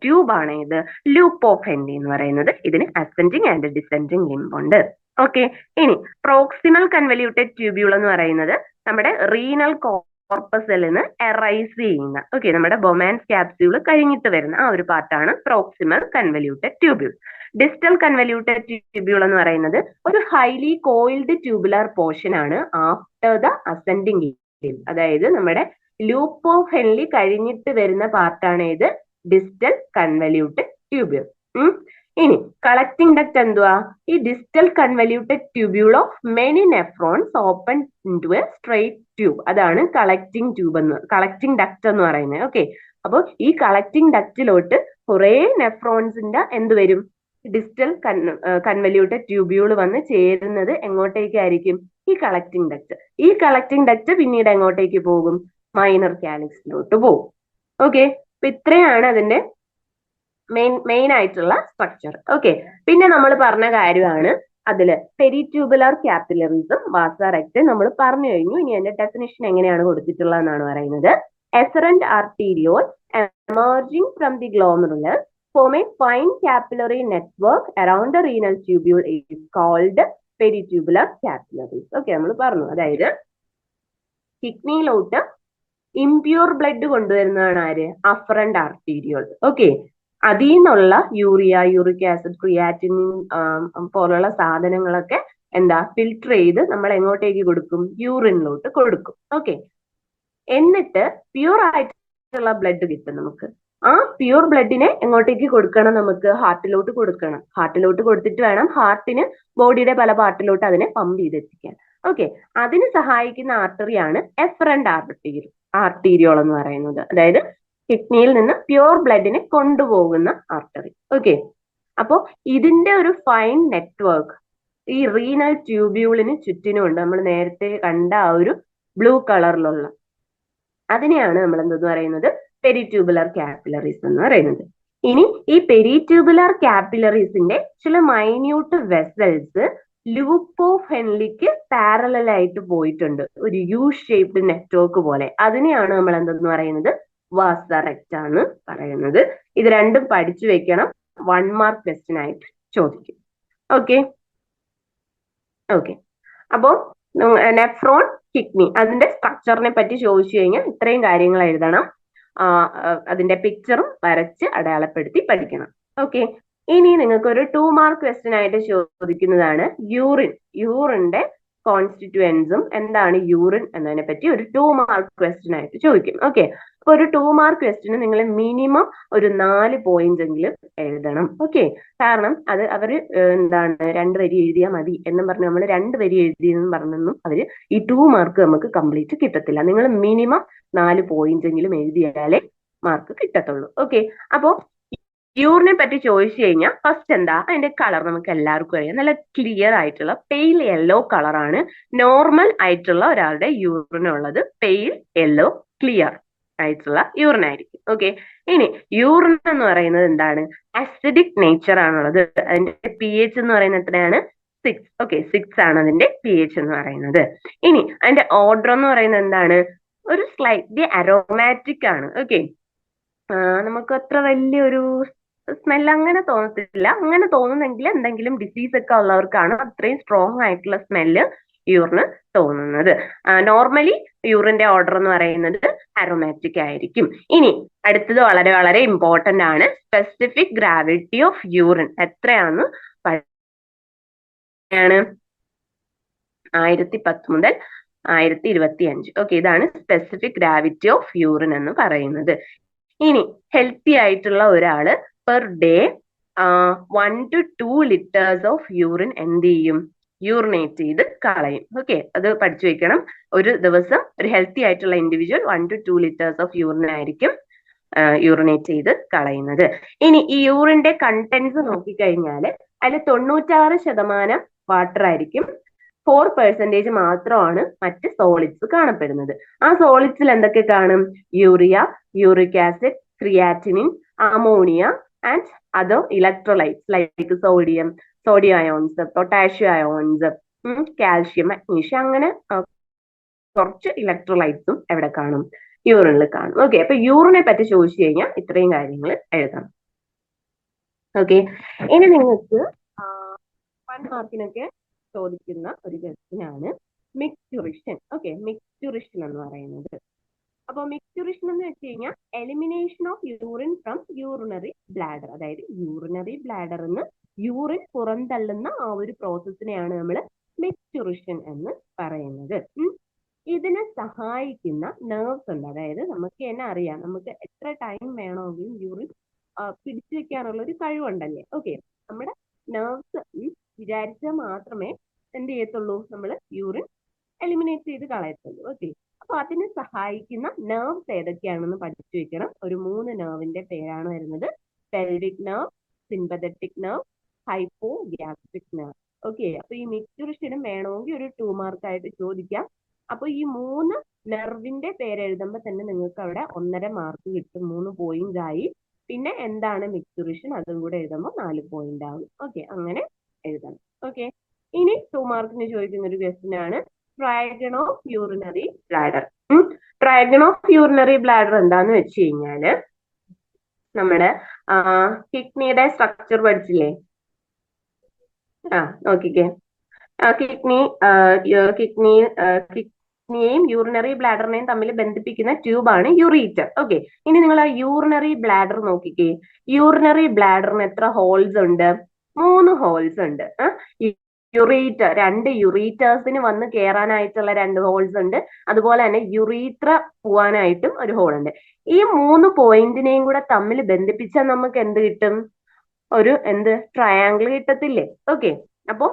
ട്യൂബാണ് ഇത് ലൂപ്പ് ഓഫ് ഹെൻലി എന്ന് പറയുന്നത്. ഇതിന് അസെൻഡിങ് ആൻഡ് ഡിസെൻഡിങ് ലിംബ് ഉണ്ട്. ഓക്കെ, ഇനി പ്രോക്സിമൽ കൺവല്യൂട്ടഡ് ട്യൂബ്യൂൾ എന്ന് പറയുന്നത് നമ്മുടെ റീനൽ കോർപ്പസിൽ നിന്ന് എറൈസ് ചെയ്യുന്ന, ഓക്കെ, നമ്മുടെ ബൊമാൻസ് ക്യാപ്സ്യൂൾ കഴിഞ്ഞിട്ട് വരുന്ന ആ ഒരു പാർട്ടാണ് proximal convoluted tubule. Distal convoluted tubule എന്ന് പറയുന്നത് ഒരു ഹൈലി കോയിൽഡ് ട്യൂബുലർ പോർഷൻ ആണ് ആഫ്റ്റർ ദ അസെൻഡിങ് ലിംബ്. അതായത് നമ്മുടെ ലൂപ്പ് ഓഫ് ഹെൻലി കഴിഞ്ഞിട്ട് വരുന്ന പാർട്ടാണ് ഇത് ഡിസ്റ്റൽ കൺവല്യൂട്ടഡ് ട്യൂബ്യൂൾ. ഇനി കളക്റ്റിംഗ് ഡക്ട് എന്തുവാ? ഈ distal convoluted tubule of many nephrons open into A straight tube, അതാണ് കളക്റ്റിംഗ് ഡക്ട് എന്ന് പറയുന്നത്. ഓക്കെ, അപ്പോൾ ഈ കളക്റ്റിംഗ് ഡക്റ്റിലോട്ട് കുറെ നെഫ്രോൺസിന്റെ എന്ത് വരും? ഡിസ്റ്റൽ കൺവല്യൂട്ടഡ് ട്യൂബ്യൂൾ വന്ന് ചേരുന്നത് എങ്ങോട്ടേക്കായിരിക്കും? ഈ കളക്റ്റിംഗ് ഡക്ട്. ഈ കളക്റ്റിംഗ് ഡക്ട് പിന്നീട് എങ്ങോട്ടേക്ക് പോകും? മൈനർ കാലിക്സിലോട്ട് പോകും. ഓക്കെ, അപ്പൊ ഇത്രയാണ് അതിന്റെ മെയിൻ ആയിട്ടുള്ള സ്ട്രക്ചർ. ഓക്കെ, പിന്നെ നമ്മൾ പറഞ്ഞ കാര്യമാണ് അതില് പെരിട്യൂബുലർ ക്യാപ്പിലറീസും വാസറക്റ്റ് നമ്മൾ പറഞ്ഞു കഴിഞ്ഞു. ഇനി അതിന്റെ ഡെഫിനിഷൻ എങ്ങനെയാണ് കൊടുത്തിട്ടുള്ളതെന്നാണ് പറയുന്നത്. Efferent arteriole emerging from the glomerulus form a fine capillary network around the renal tubule is called peritubular capillaries. Okay, നമ്മൾ പറഞ്ഞു, അതായത് കിഡ്നിയിലോട്ട് ഇംപ്യൂർ ബ്ലഡ് കൊണ്ടുവരുന്നതാണ് ആര്? Afferent arteriole. ഓക്കെ, അതിൽ നിന്നുള്ള യൂറിക് ആസിഡ്, ക്രിയാറ്റിൻ പോലുള്ള സാധനങ്ങളൊക്കെ ഫിൽട്ടർ ചെയ്ത് നമ്മൾ എങ്ങോട്ടേക്ക് കൊടുക്കും? യൂറിനിലോട്ട് കൊടുക്കും. ഓക്കെ, എന്നിട്ട് പ്യൂർ ആയിട്ടുള്ള ബ്ലഡ് കിട്ടും നമുക്ക്. ആ പ്യൂർ ബ്ലഡിനെ എങ്ങോട്ടേക്ക് കൊടുക്കണം? നമുക്ക് ഹാർട്ടിലോട്ട് കൊടുക്കണം. ഹാർട്ടിലോട്ട് കൊടുത്തിട്ട് വേണം ഹാർട്ടിന് ബോഡിയുടെ പല പാർട്ടിലോട്ട് അതിനെ പമ്പ് ചെയ്തെത്തിക്കാൻ. ഓക്കെ, അതിന് സഹായിക്കുന്ന ആർട്ടറിയാണ് എഫറന്റ് ആർട്ടീരിയോൾ എന്ന് പറയുന്നത്. അതായത് കിഡ്നിയിൽ നിന്ന് പ്യൂർ ബ്ലഡിനെ കൊണ്ടുപോകുന്ന ആർട്ടറി. ഓക്കെ, അപ്പോ ഇതിന്റെ ഒരു ഫൈൻ നെറ്റ്വർക്ക് ഈ റീനൽ ട്യൂബ്യൂളിന് ചുറ്റിനുമുണ്ട്. നമ്മൾ നേരത്തെ കണ്ട ആ ഒരു ബ്ലൂ കളറിലുള്ള അതിനെയാണ് നമ്മൾ എന്തെന്ന് പറയുന്നത്? പെരിട്യൂബുലർ കാപ്പിലറീസ് എന്ന് പറയുന്നത്. ഇനി ഈ പെരിട്യൂബുലർ കാപ്പിലറീസിന്റെ ചില മൈന്യൂട്ട് വെസൽസ് ലൂപ്പ് ഓഫ് ഹെൻലിക്ക് പാരലൽ ആയിട്ട് പോയിട്ടുണ്ട്, ഒരു യു ഷേപ്ഡ് നെറ്റ്വർക്ക് പോലെ. അതിനെയാണ് നമ്മൾ എന്തെന്ന് പറയുന്നത്? വാസ റെക്റ്റ എന്ന് പറയുന്നത്. ഇത് രണ്ടും പഠിച്ചു വെക്കണം, 1 മാർക്ക് ക്വസ്റ്റ്യൻ ആയിട്ട് ചോദിക്കും. ഓക്കെ ഓക്കെ അപ്പോ നെഫ്രോൺ, കിഡ്നി, അതിന്റെ സ്ട്രക്ചറിനെ പറ്റി ചോദിച്ചു കഴിഞ്ഞാൽ ഇത്രയും കാര്യങ്ങൾ എഴുതണം. അതിന്റെ പിക്ചറും വരച്ച് അടയാളപ്പെടുത്തി പഠിക്കണം. ഓക്കെ, ഇനി നിങ്ങൾക്ക് ഒരു 2 മാർക്ക് ക്വസ്റ്റ്യൻ ആയിട്ട് ചോദിക്കുന്നതാണ് യൂറിന്റെ കോൺസ്റ്റിറ്റ്യുവൻസും എന്താണ് യൂറിൻ എന്നതിനെ പറ്റി ഒരു 2 മാർക്ക് ക്വസ്റ്റ്യൻ ആയിട്ട് ചോദിക്കും. ഓക്കെ, അപ്പൊ ഒരു 2 മാർക്ക് ക്വസ്റ്റ്യന് നിങ്ങൾ മിനിമം ഒരു 4 പോയിന്റ് എങ്കിലും എഴുതണം. ഓക്കെ, കാരണം അത് അവര് എന്താണ് 2 വരി എഴുതിയാൽ മതി എന്നും പറഞ്ഞ് നമ്മൾ 2 വരി എഴുതിയെന്നും പറഞ്ഞൊന്നും അവര് ഈ 2 മാർക്ക് നമുക്ക് കംപ്ലീറ്റ് കിട്ടത്തില്ല. നിങ്ങൾ മിനിമം 4 പോയിന്റ് എങ്കിലും എഴുതിയാലേ മാർക്ക് കിട്ടത്തുള്ളൂ. ഓക്കെ, അപ്പോ യൂറിനെ പറ്റി ചോദിച്ചു കഴിഞ്ഞാൽ ഫസ്റ്റ് എന്താ? അതിന്റെ കളർ നമുക്ക് എല്ലാവർക്കും അറിയാം, നല്ല ക്ലിയർ ആയിട്ടുള്ള പെയിൽ യെല്ലോ കളറാണ് നോർമൽ ആയിട്ടുള്ള ഒരാളുടെ യൂറിനുള്ളത്. പെയിൽ യെല്ലോ ക്ലിയർ ആയിട്ടുള്ള യൂറിൻ ആയിരിക്കും. ഓക്കെ, ഇനി യൂറിൻ എന്ന് പറയുന്നത് എന്താണ്? അസിഡിക് നേച്ചർ ആണുള്ളത്. അതിന്റെ പി എച്ച് എന്ന് പറയുന്നത് എത്രയാണ്? 6. ഓക്കെ, 6 ആണ് അതിന്റെ പി എച്ച് എന്ന് പറയുന്നത്. ഇനി അതിന്റെ ഓർഡർ എന്ന് പറയുന്നത് എന്താണ്? ഒരു സ്ലൈറ്റ്ലി അരോമാറ്റിക് ആണ്. ഓക്കെ, നമുക്ക് അത്ര വലിയൊരു സ്മെൽ അങ്ങനെ തോന്നത്തില്ല. അങ്ങനെ തോന്നുന്നെങ്കിൽ എന്തെങ്കിലും ഡിസീസ് ഒക്കെ ഉള്ളവർക്കാണ് അത്രയും സ്ട്രോങ് ആയിട്ടുള്ള സ്മെല്ല് യൂറിന് തോന്നുന്നത്. നോർമലി യൂറിന്റെ ഓർഡർ എന്ന് പറയുന്നത് അരോമാറ്റിക് ആയിരിക്കും. ഇനി അടുത്തത് വളരെ വളരെ ഇമ്പോർട്ടന്റ് ആണ്, സ്പെസിഫിക് ഗ്രാവിറ്റി ഓഫ് യൂറിൻ എത്രയാണെന്ന് 1010 മുതൽ 1025. ഓക്കെ, ഇതാണ് സ്പെസിഫിക് ഗ്രാവിറ്റി ഓഫ് യൂറിൻ എന്ന് പറയുന്നത്. ഇനി ഹെൽത്തി ആയിട്ടുള്ള ഒരാള് per day 1 to 2 liters of urine എന്ത് ചെയ്യും? യൂറിനേറ്റ് ചെയ്ത് കളയും. ഓക്കെ, അത് പഠിച്ചു വെക്കണം. ഒരു ദിവസം ഒരു ഹെൽത്തി ആയിട്ടുള്ള individual 1 to 2 liters of urine ആയിരിക്കും യൂറിനേറ്റ് ചെയ്ത് കളയുന്നത്. ഇനി ഈ യൂറിന്റെ കണ്ടന്റ്സ് നോക്കിക്കഴിഞ്ഞാൽ അതിൽ 96% വാട്ടർ ആയിരിക്കും, 4% മാത്രമാണ് മറ്റ് സോളിഡ്സ് കാണപ്പെടുന്നത്. ആ സോളിഡ്സിൽ എന്തൊക്കെ കാണും? Urea, uric acid, creatinine, ammonia and other electrolytes like sodium ions, potassium ions, calcium, magnesium, അങ്ങനെ കുറച്ച് ഇലക്ട്രോലൈറ്റ്സും എവിടെ കാണും? യൂറിനിൽ കാണും. ഓക്കെ, അപ്പൊ യൂറിനെ പറ്റി ചോദിച്ചു കഴിഞ്ഞാൽ ഇത്രയും കാര്യങ്ങൾ എഴുതണം. ഓക്കെ, ഇനി നിങ്ങൾക്ക് 1 മാർക്കിനൊക്കെ ചോദിക്കുന്ന ഒരു ക്വസ്റ്റ്യൻ ആണ് മിക്സ്ചുറേഷൻ. ഓക്കെ, മിക്സ്ചുറേഷൻ എന്ന് പറയുന്നത്. അപ്പൊ മിക്സ്ചുറേഷൻ എന്ന് വെച്ച് കഴിഞ്ഞാൽ elimination of urine from urinary bladder, അതായത് യൂറിനറി ബ്ലാഡർ നിന്ന് യൂറിൻ പുറന്തള്ളുന്ന ആ ഒരു പ്രോസസ്സിനെയാണ് നമ്മൾ മിക്സ്ചുറേഷൻ എന്ന് പറയുന്നത്. ഇതിനെ സഹായിക്കുന്ന നെർവ്സ് ഉണ്ട്. അതായത് നമുക്ക് തന്നെ അറിയാം, നമുക്ക് എത്ര ടൈം വേണമെങ്കിലും യൂറിൻ പിടിച്ചു വെക്കാനുള്ള ഒരു കഴിവുണ്ടല്ലേ. ഓക്കെ, നമ്മുടെ നെർവ്സ് വിചാരിച്ചാൽ മാത്രമേ എന്ത് ചെയ്യത്തുള്ളൂ? നമ്മൾ യൂറിൻ എലിമിനേറ്റ് ചെയ്ത് കളയത്തുള്ളൂ. ഓക്കെ, അപ്പൊ അതിനെ സഹായിക്കുന്ന നെർവ്സ് ഏതൊക്കെയാണെന്ന് പഠിച്ചു വെക്കണം. ഒരു 3 നെർവിന്റെ പേരാണ് വരുന്നത്: pelvic nerve, sympathetic nerve, ഹൈപ്പോഗ്യാസ്ട്രിക് nerve. Okay, അപ്പൊ ഈ മിക്സ്ചുറേഷനും വേണമെങ്കിൽ ഒരു 2 മാർക്ക് ആയിട്ട് ചോദിക്കാം. അപ്പൊ ഈ 3 നെർവിന്റെ പേര് എഴുതുമ്പോൾ തന്നെ നിങ്ങൾക്ക് അവിടെ 1.5 മാർക്ക് കിട്ടും, 3 പോയിന്റ് ആയി. പിന്നെ എന്താണ് മിക്സ്ചുറേഷൻ അതും കൂടെ എഴുതുമ്പോൾ 4 പോയിന്റ് ആകും. ഓക്കെ, അങ്ങനെ എഴുതണം. ഓക്കെ, ഇനി 2 മാർക്കിന് ചോദിക്കുന്ന ഒരു ക്വസ്റ്റ്യൻ ആണ് trigone of urinary bladder. Trigone of urinary bladder എന്താന്ന് വെച്ച് കഴിഞ്ഞാല് നമ്മുടെ കിഡ്നിയുടെ സ്ട്രക്ചർ പഠിച്ചില്ലേ? നോക്കിക്കേ, കിഡ്നിയെയും യൂറിനറി ബ്ലാഡറിനെയും തമ്മിൽ ബന്ധിപ്പിക്കുന്ന ട്യൂബാണ് യൂറീറ്റർ. ഓക്കെ, ഇനി നിങ്ങൾ ആ യൂറിനറി ബ്ലാഡർ നോക്കിക്കേ. യൂറിനറി ബ്ലാഡറിന് എത്ര ഹോൾസ് ഉണ്ട്? 3 ഹോൾസ് ഉണ്ട്. യുറീറ്റർ, 2 യുറീറ്റേഴ്സിന് വന്ന് കയറാനായിട്ടുള്ള 2 ഹോൾസ് ഉണ്ട്. അതുപോലെ തന്നെ യുറീത്ര പോവാനായിട്ടും ഒരു ഹോൾ ഉണ്ട്. ഈ 3 പോയിന്റിനെയും കൂടെ തമ്മിൽ ബന്ധിപ്പിച്ചാൽ നമുക്ക് എന്ത് കിട്ടും? ഒരു ട്രയാങ്കിൾ കിട്ടത്തില്ലേ? ഓക്കെ, അപ്പോ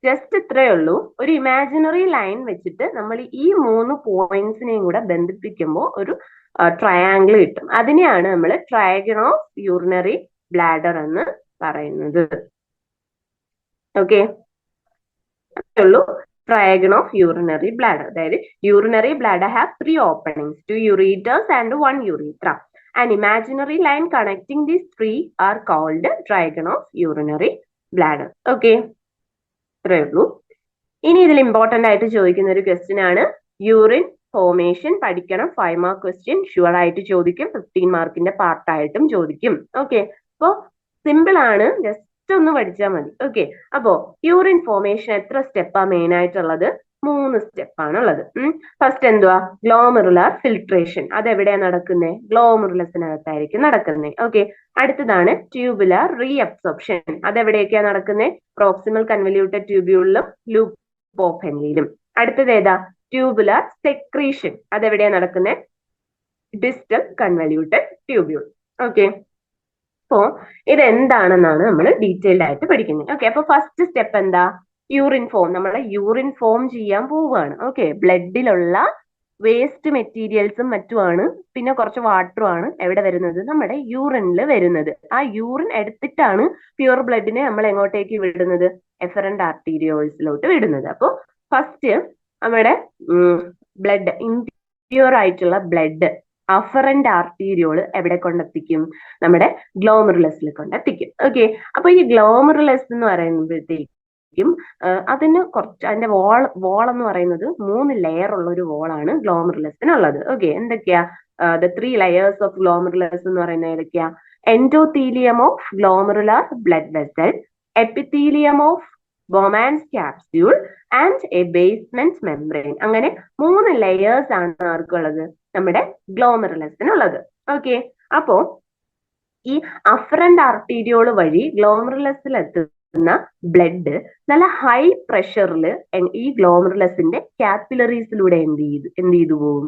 ജസ്റ്റ് ഇത്രയേ ഉള്ളൂ. ഒരു ഇമാജിനറി ലൈൻ വെച്ചിട്ട് നമ്മൾ ഈ 3 പോയിന്റ്സിനെയും കൂടെ ബന്ധിപ്പിക്കുമ്പോൾ ഒരു ട്രയാങ്കിൾ കിട്ടും. അതിനെയാണ് നമ്മൾ ട്രയാഗൺ ഓഫ് യൂറിനറി ബ്ലാഡർ എന്ന് പറയുന്നത്. ഓക്കെ, ഉള്ളൂ trigon of urinary bladder. അതായത് urinary bladder have 3 openings, 2 ureters and 1 urethra. An imaginary line connecting these 3 are called trigon of urinary bladder. Okay, ഇത്രയേ ഉള്ളൂ. ഇനി ഇതിൽ ഇമ്പോർട്ടന്റ് ആയിട്ട് ചോദിക്കുന്ന ഒരു ക്വസ്റ്റ്യൻ ആണ് യൂറിൻ ഫോർമേഷൻ. പഠിക്കണം, 5 മാർക്ക് ക്വസ്റ്റ്യൻ ഷുവർ ആയിട്ട് ചോദിക്കും, 15 മാർക്കിന്റെ പാർട്ടായിട്ടും ചോദിക്കും. ഓക്കെ, അപ്പോ സിമ്പിൾ ആണ്, ജസ്റ്റ് ഒന്ന് പഠിച്ചാൽ മതി. ഓക്കെ, അപ്പോ യൂറിൻ ഫോർമേഷൻ എത്ര സ്റ്റെപ്പാ മെയിൻ ആയിട്ടുള്ളത്? 3 സ്റ്റെപ്പാണ് ഉള്ളത്. ഫസ്റ്റ് എന്തുവാ? Glomerular filtration. അതെവിടെയാ നടക്കുന്നത്? ഗ്ലോമെറുലസിനകത്തായിരിക്കും നടക്കുന്നത്. ഓക്കെ, അടുത്തതാണ് ട്യൂബുലാർ റീഅബ്സോർപ്ഷൻ. അതെവിടെയൊക്കെയാ നടക്കുന്നത്? പ്രോക്സിമൽ കൺവല്യൂട്ടഡ് ട്യൂബ്യൂളിലും ലൂപ്പോഫെൻലിയിലും. അടുത്തത് ഏതാ? Tubular secretion. അതെവിടെയാ നടക്കുന്നത്? Distal convoluted tubule. ഓക്കെ, അപ്പോ ഇതെന്താണെന്നാണ് നമ്മൾ ഡീറ്റെയിൽഡ് ആയിട്ട് പഠിക്കുന്നത്. ഓക്കെ, അപ്പൊ ഫസ്റ്റ് സ്റ്റെപ്പ് എന്താ? Urine form. നമ്മളെ യൂറിൻ ഫോം ചെയ്യാൻ പോവുകയാണ്. ഓക്കെ, ബ്ലഡിലുള്ള വേസ്റ്റ് മെറ്റീരിയൽസും മറ്റുമാണ്, പിന്നെ കുറച്ച് വാട്ടറും ആണ് എവിടെ വരുന്നത്? നമ്മുടെ യൂറിനിൽ വരുന്നത്. ആ യൂറിൻ എടുത്തിട്ടാണ് പ്യുവർ ബ്ലഡിനെ നമ്മൾ എങ്ങോട്ടേക്ക് വിടുന്നത്? എഫറന്റ് ആർട്ടീരിയോൾസിലോട്ട് വിടുന്നത്. അപ്പോൾ ഫസ്റ്റ് നമ്മുടെ ബ്ലഡ്, ഇംപ്യൂർ ആയിട്ടുള്ള ബ്ലഡ് അഫറന്റ് ആർട്ടീരിയോൾ എവിടെ കൊണ്ടെത്തിക്കും? നമ്മുടെ ഗ്ലോമെറുലസിൽ കൊണ്ടെത്തിക്കും. ഓക്കെ, അപ്പൊ ഈ ഗ്ലോമെറുലസ് എന്ന് പറയുമ്പോഴത്തേക്കും അതിന് കുറച്ച്, അതിന്റെ വോൾ എന്ന് പറയുന്നത് 3 ലെയർ ഉള്ള ഒരു വോളാണ് ഗ്ലോമെറുലസിനുള്ളത്. ഓക്കെ, എന്തൊക്കെയാ ദ 3 layers ഓഫ് ഗ്ലോമെറുലസ് എന്ന് പറയുന്നത്? ഏതൊക്കെയാ? Endothelium of glomerular blood vessel, epithelium of Bowman's capsule and A basement membrane. അങ്ങനെ 3 ലെയേഴ്സ് ആണ് ആർക്കുള്ളത്? നമ്മുടെ ഗ്ലോമെറുലസിനുള്ളത്. ഓക്കെ, അപ്പോ ഈ അഫറന്റ് ആർട്ടീരിയോൾ വഴി ഗ്ലോമെറുലസിൽ എത്തുന്ന ബ്ലഡ് നല്ല ഹൈ പ്രഷറിൽ ഈ ഗ്ലോമെറുലസിന്റെ കാപ്പിലറീസിലൂടെ എന്ത് ചെയ്തു പോകും?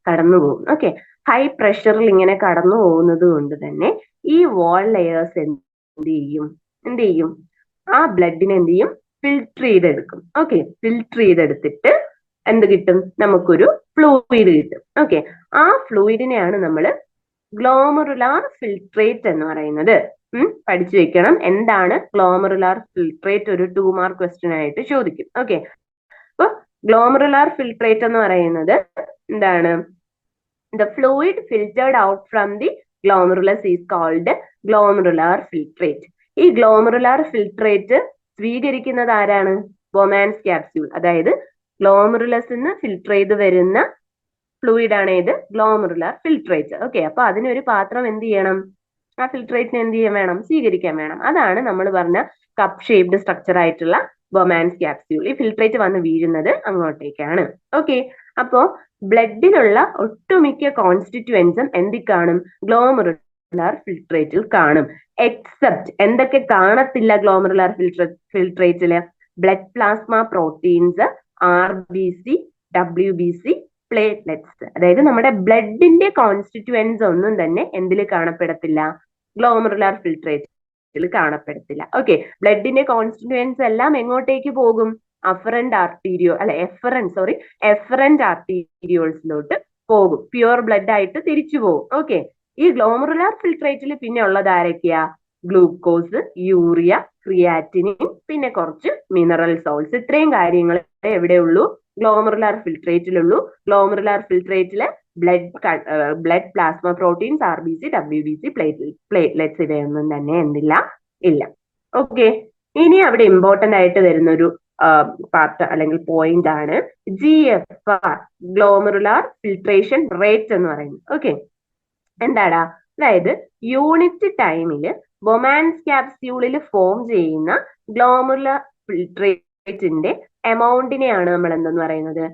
കടന്നു പോകും. ഓക്കെ, ഹൈ പ്രഷറിൽ ഇങ്ങനെ കടന്നു പോകുന്നത് കൊണ്ട് തന്നെ ഈ വാൾ ലെയേഴ്സ് എന്ത് ചെയ്യും? ആ ബ്ലഡിനെ എന്ത് ചെയ്യും? ഫിൽട്ടർ ചെയ്തെടുക്കും. ഓക്കെ, ഫിൽട്ടർ ചെയ്തെടുത്തിട്ട് എന്ത് കിട്ടും? നമുക്കൊരു ഫ്ലൂയിഡ് കിട്ടും. ഓക്കെ, ആ ഫ്ലൂയിഡിനെയാണ് നമ്മൾ ഗ്ലോമെറുലാർ ഫിൽട്രേറ്റ് എന്ന് പറയുന്നത്. പഠിച്ചു വെക്കണം, എന്താണ് ഗ്ലോമെറുലാർ ഫിൽട്രേറ്റ്? ഒരു 2 മാർക്ക് ക്വസ്റ്റ്യൻ ആയിട്ട് ചോദിക്കും. ഓക്കെ, അപ്പൊ ഗ്ലോമെറുലാർ ഫിൽട്രേറ്റ് എന്ന് പറയുന്നത് എന്താണ്? The fluid filtered out from the glomerulus is called glomerular filtrate. ഈ ഗ്ലോമെറുലാർ ഫിൽട്രേറ്റ് സ്വീകരിക്കുന്നത് ആരാണ്? Bowman's capsule. അതായത് ഗ്ലോമെറുലസിന്ന് ഫിൽട്ടർ ചെയ്ത് വരുന്ന ഫ്ലൂയിഡ് ആണ് ഇത് ഗ്ലോമെറുലാർ ഫിൽട്രേറ്റ്. ഓക്കെ, അപ്പൊ അതിനൊരു പാത്രം എന്ത് ചെയ്യണം? ആ ഫിൽട്രേറ്റിന് എന്ത് ചെയ്യാൻ വേണം? സ്വീകരിക്കാൻ വേണം. അതാണ് നമ്മൾ പറഞ്ഞ കപ്പ് ഷേപ്ഡ് സ്ട്രക്ചർ ആയിട്ടുള്ള ബൊമാൻസ് ക്യാപ്സ്യൂൾ. ഈ ഫിൽട്രേറ്റ് വന്ന് വീഴുന്നത് അങ്ങോട്ടേക്കാണ്. ഓക്കെ, അപ്പോ ബ്ലഡിലുള്ള ഒട്ടുമിക്ക കോൺസ്റ്റിറ്റ്യുവൻസും എന്തിൽ കാണും? ഗ്ലോമെറുലാർ ഫിൽട്രേറ്റിൽ കാണും. എക്സെപ്റ്റ് എന്തൊക്കെ കാണത്തില്ല ഗ്ലോമെറുലാർ ഫിൽട്രേറ്റില്? Blood plasma proteins, RBC, WBC, platelets. അതായത് നമ്മുടെ ബ്ലഡിന്റെ കോൺസ്റ്റിറ്റ്യുവൻസ് ഒന്നും തന്നെ എന്തിൽ കാണപ്പെടത്തില്ല? ഗ്ലോമെറുലാർ ഫിൽട്രേറ്റിൽ കാണപ്പെടത്തില്ല. ഓക്കെ, ബ്ലഡിന്റെ കോൺസ്റ്റിറ്റ്യുവൻസ് എല്ലാം എങ്ങോട്ടേക്ക് പോകും? എഫറന്റ് ആർട്ടീരിയോൾസിലോട്ട് പോകും. പ്യുവർ ബ്ലഡ് ആയിട്ട് തിരിച്ചു പോകും. ഓക്കെ, ഈ ഗ്ലോമെറുലാർ ഫിൽട്രേറ്റിൽ പിന്നെ ഉള്ളത് ആരൊക്കെയാ? ഗ്ലൂക്കോസ്, യൂറിയ, ക്രിയാറ്റിനിൻ, പിന്നെ കുറച്ച് മിനറൽ സോൾട്സ്. ഇത്രയും കാര്യങ്ങൾ എവിടെയുള്ളൂ? ഗ്ലോമെറുലാർ ഫിൽട്രേറ്റിലുള്ളൂ. ഗ്ലോമെറുലാർ ഫിൽട്രേറ്റില് blood plasma proteins, RBC, WBC, platelets ഇവയൊന്നും തന്നെ ഇല്ല. ഓക്കെ, ഇനി അവിടെ ഇമ്പോർട്ടന്റ് ആയിട്ട് വരുന്ന ഒരു പാർട്ട് അല്ലെങ്കിൽ പോയിന്റ് ആണ് GFR, ഗ്ലോമെറുലാർ ഫിൽട്രേഷൻ റേറ്റ് എന്ന് പറയുന്നത്. ഓക്കെ, എന്താടാ? അതായത് യൂണിറ്റ് ടൈമിൽ ബൊമാൻസ് ക്യാപ്സ്യൂളിൽ ഫോം ചെയ്യുന്ന ഗ്ലോമെറുലാർ ഫിൽട്രേറ്റിന്റെ എമൗണ്ടിനെയാണ് നമ്മൾ എന്തെന്ന് പറയുന്നത്?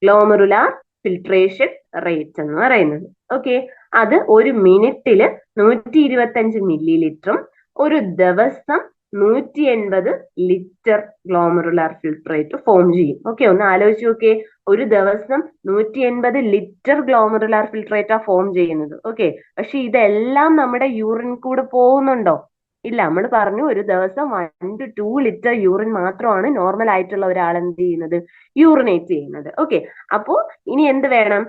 ഗ്ലോമെറുലാർ ഫിൽട്രേഷൻ റേറ്റ് എന്ന് പറയുന്നത്. ഓക്കെ, അത് ഒരു മിനിറ്റില് 125 മില്ലി ലിറ്ററും ഒരു ദിവസം 180 ലിറ്റർ ഗ്ലോമറുലാർ ഫിൽട്രേറ്റ് ഫോം ചെയ്യും. ഓക്കെ, ഒന്ന് ആലോചിച്ച് നോക്കിയേ, ഒരു ദിവസം 180 ലിറ്റർ ഗ്ലോമറുലാർ ഫിൽട്രേറ്റാ ഫോം ചെയ്യുന്നത്. ഓക്കെ, പക്ഷെ ഇതെല്ലാം നമ്മുടെ യൂറിൻ കൂടെ പോകുന്നുണ്ടോ? ഇല്ല. നമ്മൾ പറഞ്ഞു ഒരു ദിവസം 1 to 2 ലിറ്റർ യൂറിൻ മാത്രമാണ് നോർമൽ ആയിട്ടുള്ള ഒരാൾ എന്ത് ചെയ്യുന്നത്, യൂറിനേറ്റ് ചെയ്യുന്നത്. ഓക്കെ, അപ്പോ ഇനി എന്ത് വേണം?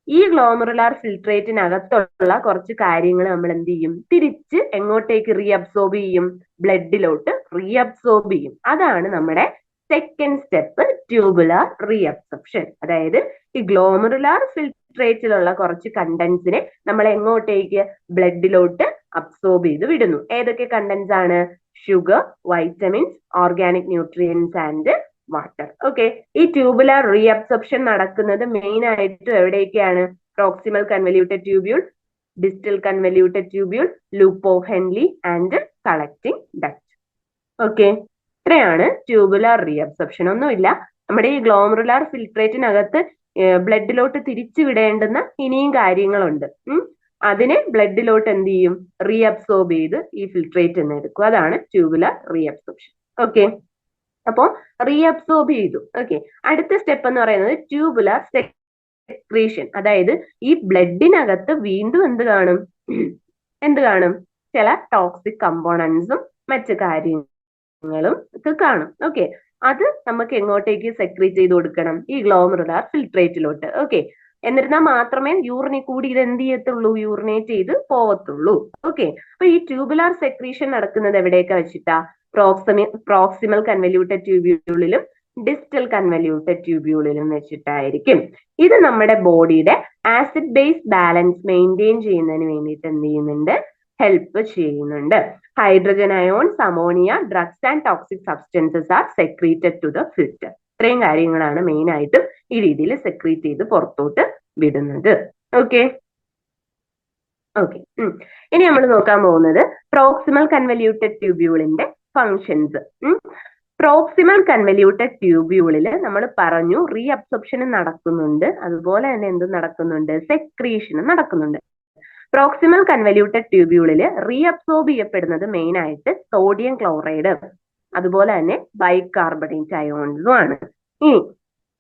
ഈ ഗ്ലോമറുലാർ ഫിൽട്രേറ്റിനകത്തുള്ള കുറച്ച് കാര്യങ്ങൾ നമ്മൾ എന്ത് ചെയ്യും, തിരിച്ച് എങ്ങോട്ടേക്ക് റീഅബ്സോർബ് ചെയ്യും? ബ്ലഡിലോട്ട് റീഅബ്സോർബ് ചെയ്യും. അതാണ് നമ്മുടെ സെക്കൻഡ് സ്റ്റെപ്പ്, ട്യൂബുലാർ റീഅബ്സോർപ്ഷൻ. അതായത് ഈ ഗ്ലോമറുലാർ ഫിൽട്രേറ്റിലുള്ള കുറച്ച് കണ്ടന്റ്സിനെ നമ്മൾ എങ്ങോട്ടേക്ക്, ബ്ലഡിലോട്ട് അബ്സോർബ് ചെയ്ത് വിടുന്നു. ഏതൊക്കെ കണ്ടന്റ്സ് ആണ്? Sugar, vitamins, organic nutrients and water. Okay, ഈ ട്യൂബുലാർ റീഅബ്സോർപ്ഷൻ നടക്കുന്നത് മെയിൻ ആയിട്ടും എവിടെയൊക്കെയാണ്? Proximal convoluted tubule, distal convoluted tubule, loop of Henley and collecting duct. Okay, ഇത്രയാണ് ട്യൂബുലാർ റീഅബ്സോർപ്ഷൻ. ഒന്നുമില്ല, നമ്മുടെ ഈ ഗ്ലോമറുലാർ ഫിൽട്രേറ്റിനകത്ത് ബ്ലഡിലോട്ട് തിരിച്ചു വിടേണ്ടുന്ന ഇനിയും കാര്യങ്ങളുണ്ട്. അതിനെ ബ്ലഡിലോട്ട് എന്ത് ചെയ്യും? റീഅബ്സോർബ് ചെയ്ത് ഈ ഫിൽട്രേറ്റ് എന്ന് എടുക്കും. അതാണ് ട്യൂബുലാർ റീഅബ്സോർപ്ഷൻ. ഓക്കെ, അപ്പോ റീഅബ്സോർബ് ചെയ്തു. ഓക്കെ, അടുത്ത സ്റ്റെപ്പ് എന്ന് പറയുന്നത് ട്യൂബുലാർ സെക്രീഷൻ. അതായത് ഈ ബ്ലഡിനകത്ത് വീണ്ടും എന്ത് കാണും? ചില ടോക്സിക് കമ്പോണൻസും മറ്റു കാര്യങ്ങളും ഒക്കെ കാണും. ഓക്കെ, അത് നമുക്ക് എങ്ങോട്ടേക്ക് സെക്രീറ്റ് ചെയ്ത് കൊടുക്കണം? ഈ ഗ്ലോമറുലാർ ഫിൽട്രേറ്റിലോട്ട്. ഓക്കെ, എന്നിരുന്നാൽ മാത്രമേ യൂറിനിൽ കൂടി ഇത് എന്ത് ചെയ്യത്തുള്ളൂ? യൂറിനേറ്റ് ചെയ്ത് പോവത്തുള്ളൂ. ഓക്കെ, അപ്പൊ ഈ ട്യൂബുലാർ സെക്രീഷൻ നടക്കുന്നത് എവിടെയൊക്കെ വെച്ചിട്ടാ? പ്രോക്സിമൽ കൺവല്യൂട്ടഡ് ട്യൂബ്യൂളിലും ഡിസ്റ്റൽ കൺവല്യൂട്ടഡ് ട്യൂബ്യൂളിലും വെച്ചിട്ടായിരിക്കും. ഇത് നമ്മുടെ ബോഡിയുടെ ആസിഡ് ബേസ് ബാലൻസ് മെയിൻറ്റെയിൻ ചെയ്യുന്നതിന് വേണ്ടിയിട്ട് എന്ത് ചെയ്യുന്നുണ്ട്? ഹെൽപ്പ് ചെയ്യുന്നുണ്ട്. Hydrogen ions, ammonia, drugs and toxic substances are secreted to the filter. ഇത്രയും കാര്യങ്ങളാണ് മെയിൻ ആയിട്ടും ഈ രീതിയിൽ സെക്രീറ്റ് ചെയ്ത് പുറത്തോട്ട് വിടുന്നത്. ഓക്കെ, ഇനി നമ്മൾ നോക്കാൻ പോകുന്നത് പ്രോക്സിമൽ കൺവല്യൂട്ടഡ് ട്യൂബ്യൂളിന്റെ ഫങ്ഷൻസ്. പ്രോക്സിമൽ കൺവല്യൂട്ടഡ് ട്യൂബ്യൂളിൽ നമ്മൾ പറഞ്ഞു റീഅബ്സോർപ്ഷനും നടക്കുന്നുണ്ട്, അതുപോലെ തന്നെ എന്തും നടക്കുന്നുണ്ട്? സെക്രീഷനും നടക്കുന്നുണ്ട്. പ്രോക്സിമൽ കൺവല്യൂട്ടഡ് ട്യൂബ്യൂളിൽ റീഅബ്സോർബ് ചെയ്യപ്പെടുന്നത് മെയിൻ ആയിട്ട് സോഡിയം ക്ലോറൈഡ്, അതുപോലെ തന്നെ ബൈകാർബണേറ്റ് അയോൺസും ആണ്. ഇനി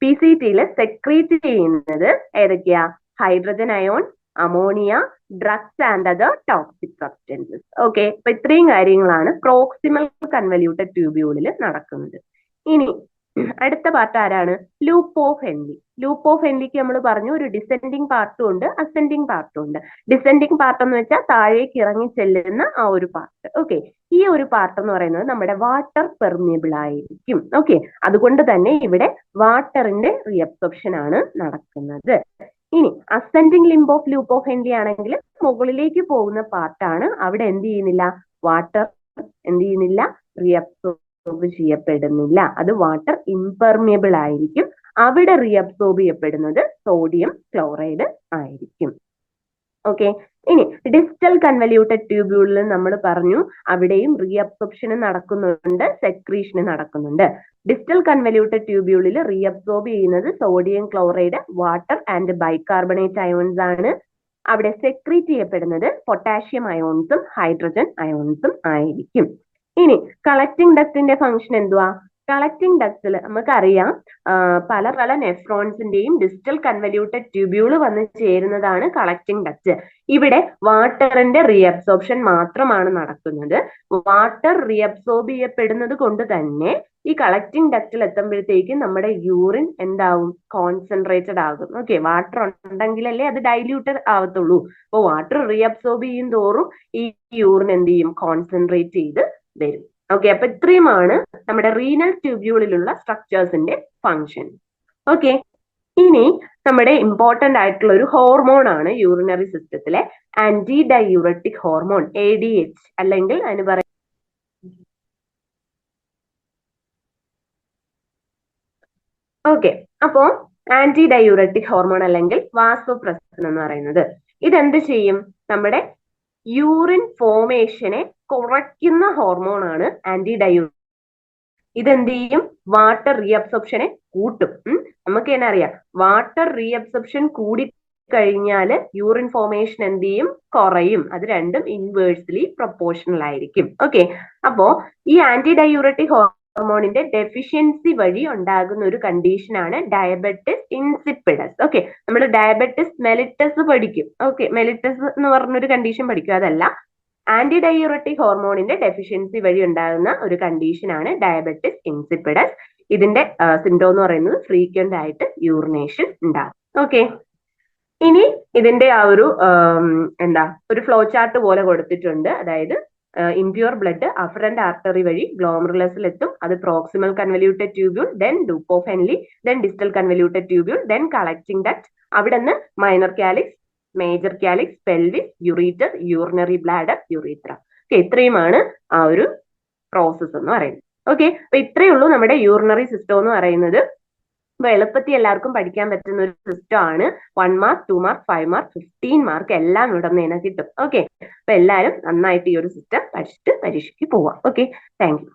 PCT സെക്രീറ്റ് ചെയ്യുന്നത് ഏതൊക്കെയാ? Hydrogen ion, ammonia, drugs and other toxic substances. Okay, അപ്പൊ ഇത്രയും കാര്യങ്ങളാണ് പ്രോക്സിമൽ കൺവല്യൂട്ടഡ് ട്യൂബ്യൂളിൽ നടക്കുന്നത്. ഇനി അടുത്ത പാർട്ട് ആരാണ്? Loop of Henle. Loop of ഹെൻലിക്ക് നമ്മൾ പറഞ്ഞു ഒരു ഡിസെൻഡിങ് പാർട്ടും ഉണ്ട്, അസെൻഡിങ് പാർട്ടും ഉണ്ട്. ഡിസെൻഡിങ് പാർട്ട് എന്ന് വെച്ചാൽ താഴേക്ക് ഇറങ്ങി ചെല്ലുന്ന ആ ഒരു പാർട്ട്. ഓക്കെ, ഈ ഒരു പാർട്ട് എന്ന് പറയുന്നത് നമ്മുടെ വാട്ടർ പെർമിയബിൾ ആയിരിക്കും. ഓക്കെ, അതുകൊണ്ട് തന്നെ ഇവിടെ വാട്ടറിന്റെ റീഅബ്സോർപ്ഷൻ ആണ് നടക്കുന്നത്. ഇനി ascending limb of loop of Henley ആണെങ്കിൽ മുകളിലേക്ക് പോകുന്ന പാർട്ടാണ്. അവിടെ എന്ത് ചെയ്യുന്നില്ല? വാട്ടർ എന്ത് ചെയ്യുന്നില്ല? റീഅബ്സോർബ് ചെയ്യപ്പെടുന്നില്ല. അത് വാട്ടർ ഇംപെർമിയബിൾ ആയിരിക്കും. അവിടെ റീഅബ്സോർബ് ചെയ്യപ്പെടുന്നത് സോഡിയം ക്ലോറൈഡ് ആയിരിക്കും. ഓക്കെ, ഇനി ഡിസ്റ്റൽ കൺവല്യൂട്ടഡ് ട്യൂബ്യൂളിൽ നമ്മൾ പറഞ്ഞു അവിടെയും റീഅബ്സോർപ്ഷൻ നടക്കുന്നുണ്ട്, സെക്രീഷൻ നടക്കുന്നുണ്ട്. ഡിസ്റ്റൽ കൺവല്യൂട്ടഡ് ട്യൂബ്യൂളിൽ റീഅബ്സോർബ് ചെയ്യുന്നത് sodium chloride, water and bicarbonate ions ആണ്. അവിടെ സെക്രീറ്റ് ചെയ്യപ്പെടുന്നത് പൊട്ടാഷ്യം അയോൺസും ഹൈഡ്രജൻ അയോൺസും ആയിരിക്കും. ഇനി കളക്ടിംഗ് ഡക്റ്റിന്റെ ഫംഗ്ഷൻ എന്തുവാ? കളക്ടിംഗ് ഡക്റ്റിൽ നമുക്കറിയാം പല പല നെഫ്രോൺസിന്റെയും ഡിസ്റ്റൽ കൺവല്യൂട്ടഡ് ട്യൂബ്യൂൾ വന്ന് ചേരുന്നതാണ് കളക്ടിംഗ് ഡക്റ്റ്. ഇവിടെ വാട്ടറിന്റെ റീഅബ്സോർപ്ഷൻ മാത്രമാണ് നടക്കുന്നത്. വാട്ടർ റീഅബ്സോർബ് ചെയ്യപ്പെടുന്നത് കൊണ്ട് തന്നെ ഈ കളക്ടിംഗ് ഡക്റ്റിൽ എത്തുമ്പോഴത്തേക്കും നമ്മുടെ യൂറിൻ എന്താവും? കോൺസെൻട്രേറ്റഡ് ആകും. ഓക്കെ, വാട്ടർ ഉണ്ടെങ്കിലല്ലേ അത് ഡൈല്യൂട്ടഡ് ആവത്തുള്ളൂ. അപ്പോൾ വാട്ടർ റീഅബ്സോർബ് ചെയ്യും തോറും ഈ യൂറിൻ എന്ത് ചെയ്യും? കോൺസെൻട്രേറ്റ് ചെയ്ത് വരും. ഓക്കെ, അപ്പൊ ഇത്രയുമാണ് നമ്മുടെ റീനൽ ട്യൂബ്യൂളിലുള്ള സ്ട്രക്ചേഴ്സിന്റെ ഫങ്ഷൻ. ഓക്കെ, ഇനി നമ്മുടെ ഇമ്പോർട്ടന്റ് ആയിട്ടുള്ള ഒരു ഹോർമോൺ ആണ് യൂറിനറി സിസ്റ്റത്തിലെ ആന്റി ഡയൂററ്റിക് ഹോർമോൺ, ADH, അല്ലെങ്കിൽ അതിന് പറയാം ഓക്കെ. അപ്പോ ആന്റി ഡയൂററ്റിക് ഹോർമോൺ അല്ലെങ്കിൽ വാസോപ്രസിൻ എന്ന് പറയുന്നത് ഇതെന്ത് ചെയ്യും? നമ്മുടെ യൂറിൻ ഫോർമേഷനെ കുറയ്ക്കുന്ന ഹോർമോൺ ആണ് ആന്റി ഡയൂററ്റിക്. ഇതെന്ത് ചെയ്യും? വാട്ടർ റീഅബ്സോർപ്ഷനെ കൂട്ടും. നമുക്ക് തന്നെ അറിയാം വാട്ടർ റീഅബ്സോർപ്ഷൻ കൂടി കഴിഞ്ഞാൽ യൂറിൻ ഫോർമേഷൻ എന്ത് ചെയ്യും? കുറയും. അത് രണ്ടും ഇൻവേഴ്സ്ലി പ്രൊപ്പോർഷണൽ ആയിരിക്കും. ഓക്കെ, അപ്പോ ഈ ആന്റി ഡയൂററ്റിക് ഹോർമോണിന്റെ ഡെഫിഷ്യൻസി വഴി ഉണ്ടാകുന്ന ഒരു കണ്ടീഷനാണ് ഡയബറ്റിസ് ഇൻസിപ്പിഡസ്. ഓക്കെ, നമ്മൾ ഡയബറ്റിസ് മെലിറ്റസ് പഠിക്കും. ഓക്കെ, മെലിറ്റസ് എന്ന് പറഞ്ഞൊരു കണ്ടീഷൻ പഠിക്കും. അതല്ല, ആന്റി ഡയൂററ്റിക് ഹോർമോണിന്റെ ഡെഫിഷ്യൻസി വഴി ഉണ്ടാകുന്ന ഒരു കണ്ടീഷനാണ് ഡയബറ്റിസ് ഇൻസിപ്പിഡസ്. ഇതിന്റെ സിംറ്റം എന്ന് പറയുന്നത് ഫ്രീക്വന്റ് ആയിട്ട് യൂറിനേഷൻ ഉണ്ടാകും. ഓക്കെ, ഇനി ഇതിന്റെ ആ ഒരു ഒരു ഫ്ലോ ചാർട്ട് പോലെ കൊടുത്തിട്ടുണ്ട്. അതായത് ഇംപ്യൂർ ബ്ലഡ് അഫറന്റ് ആർട്ടറി വഴി ഗ്ലോമറുലസിൽ എത്തും. അത് proximal convoluted tubule, then loop of Henle, then distal convoluted tubule, then collecting duct, അവിടെ നിന്ന് minor calyx, major calyx, pelvis, ureter, urinary bladder, urethra. ഇത്രയുമാണ് ആ ഒരു പ്രോസസ് എന്ന് പറയുന്നത്. ഓക്കെ, അപ്പൊ ഇത്രയേ ഉള്ളൂ നമ്മുടെ യൂറിനറി സിസ്റ്റം എന്ന് പറയുന്നത്. അപ്പൊ എളുപ്പത്തിൽ എല്ലാവർക്കും പഠിക്കാൻ പറ്റുന്ന ഒരു സിസ്റ്റം ആണ്. 1 മാർക്ക്, 2 മാർക്ക്, 5 മാർക്ക്, 15 മാർക്ക് എല്ലാം ഇവിടെ നിന്ന് തന്നെ കിട്ടും. ഓക്കെ, അപ്പൊ എല്ലാവരും നന്നായിട്ട് ഈ ഒരു സിസ്റ്റം പഠിച്ചിട്ട് പരീക്ഷയ്ക്ക് പോവാം. Okay, thank you.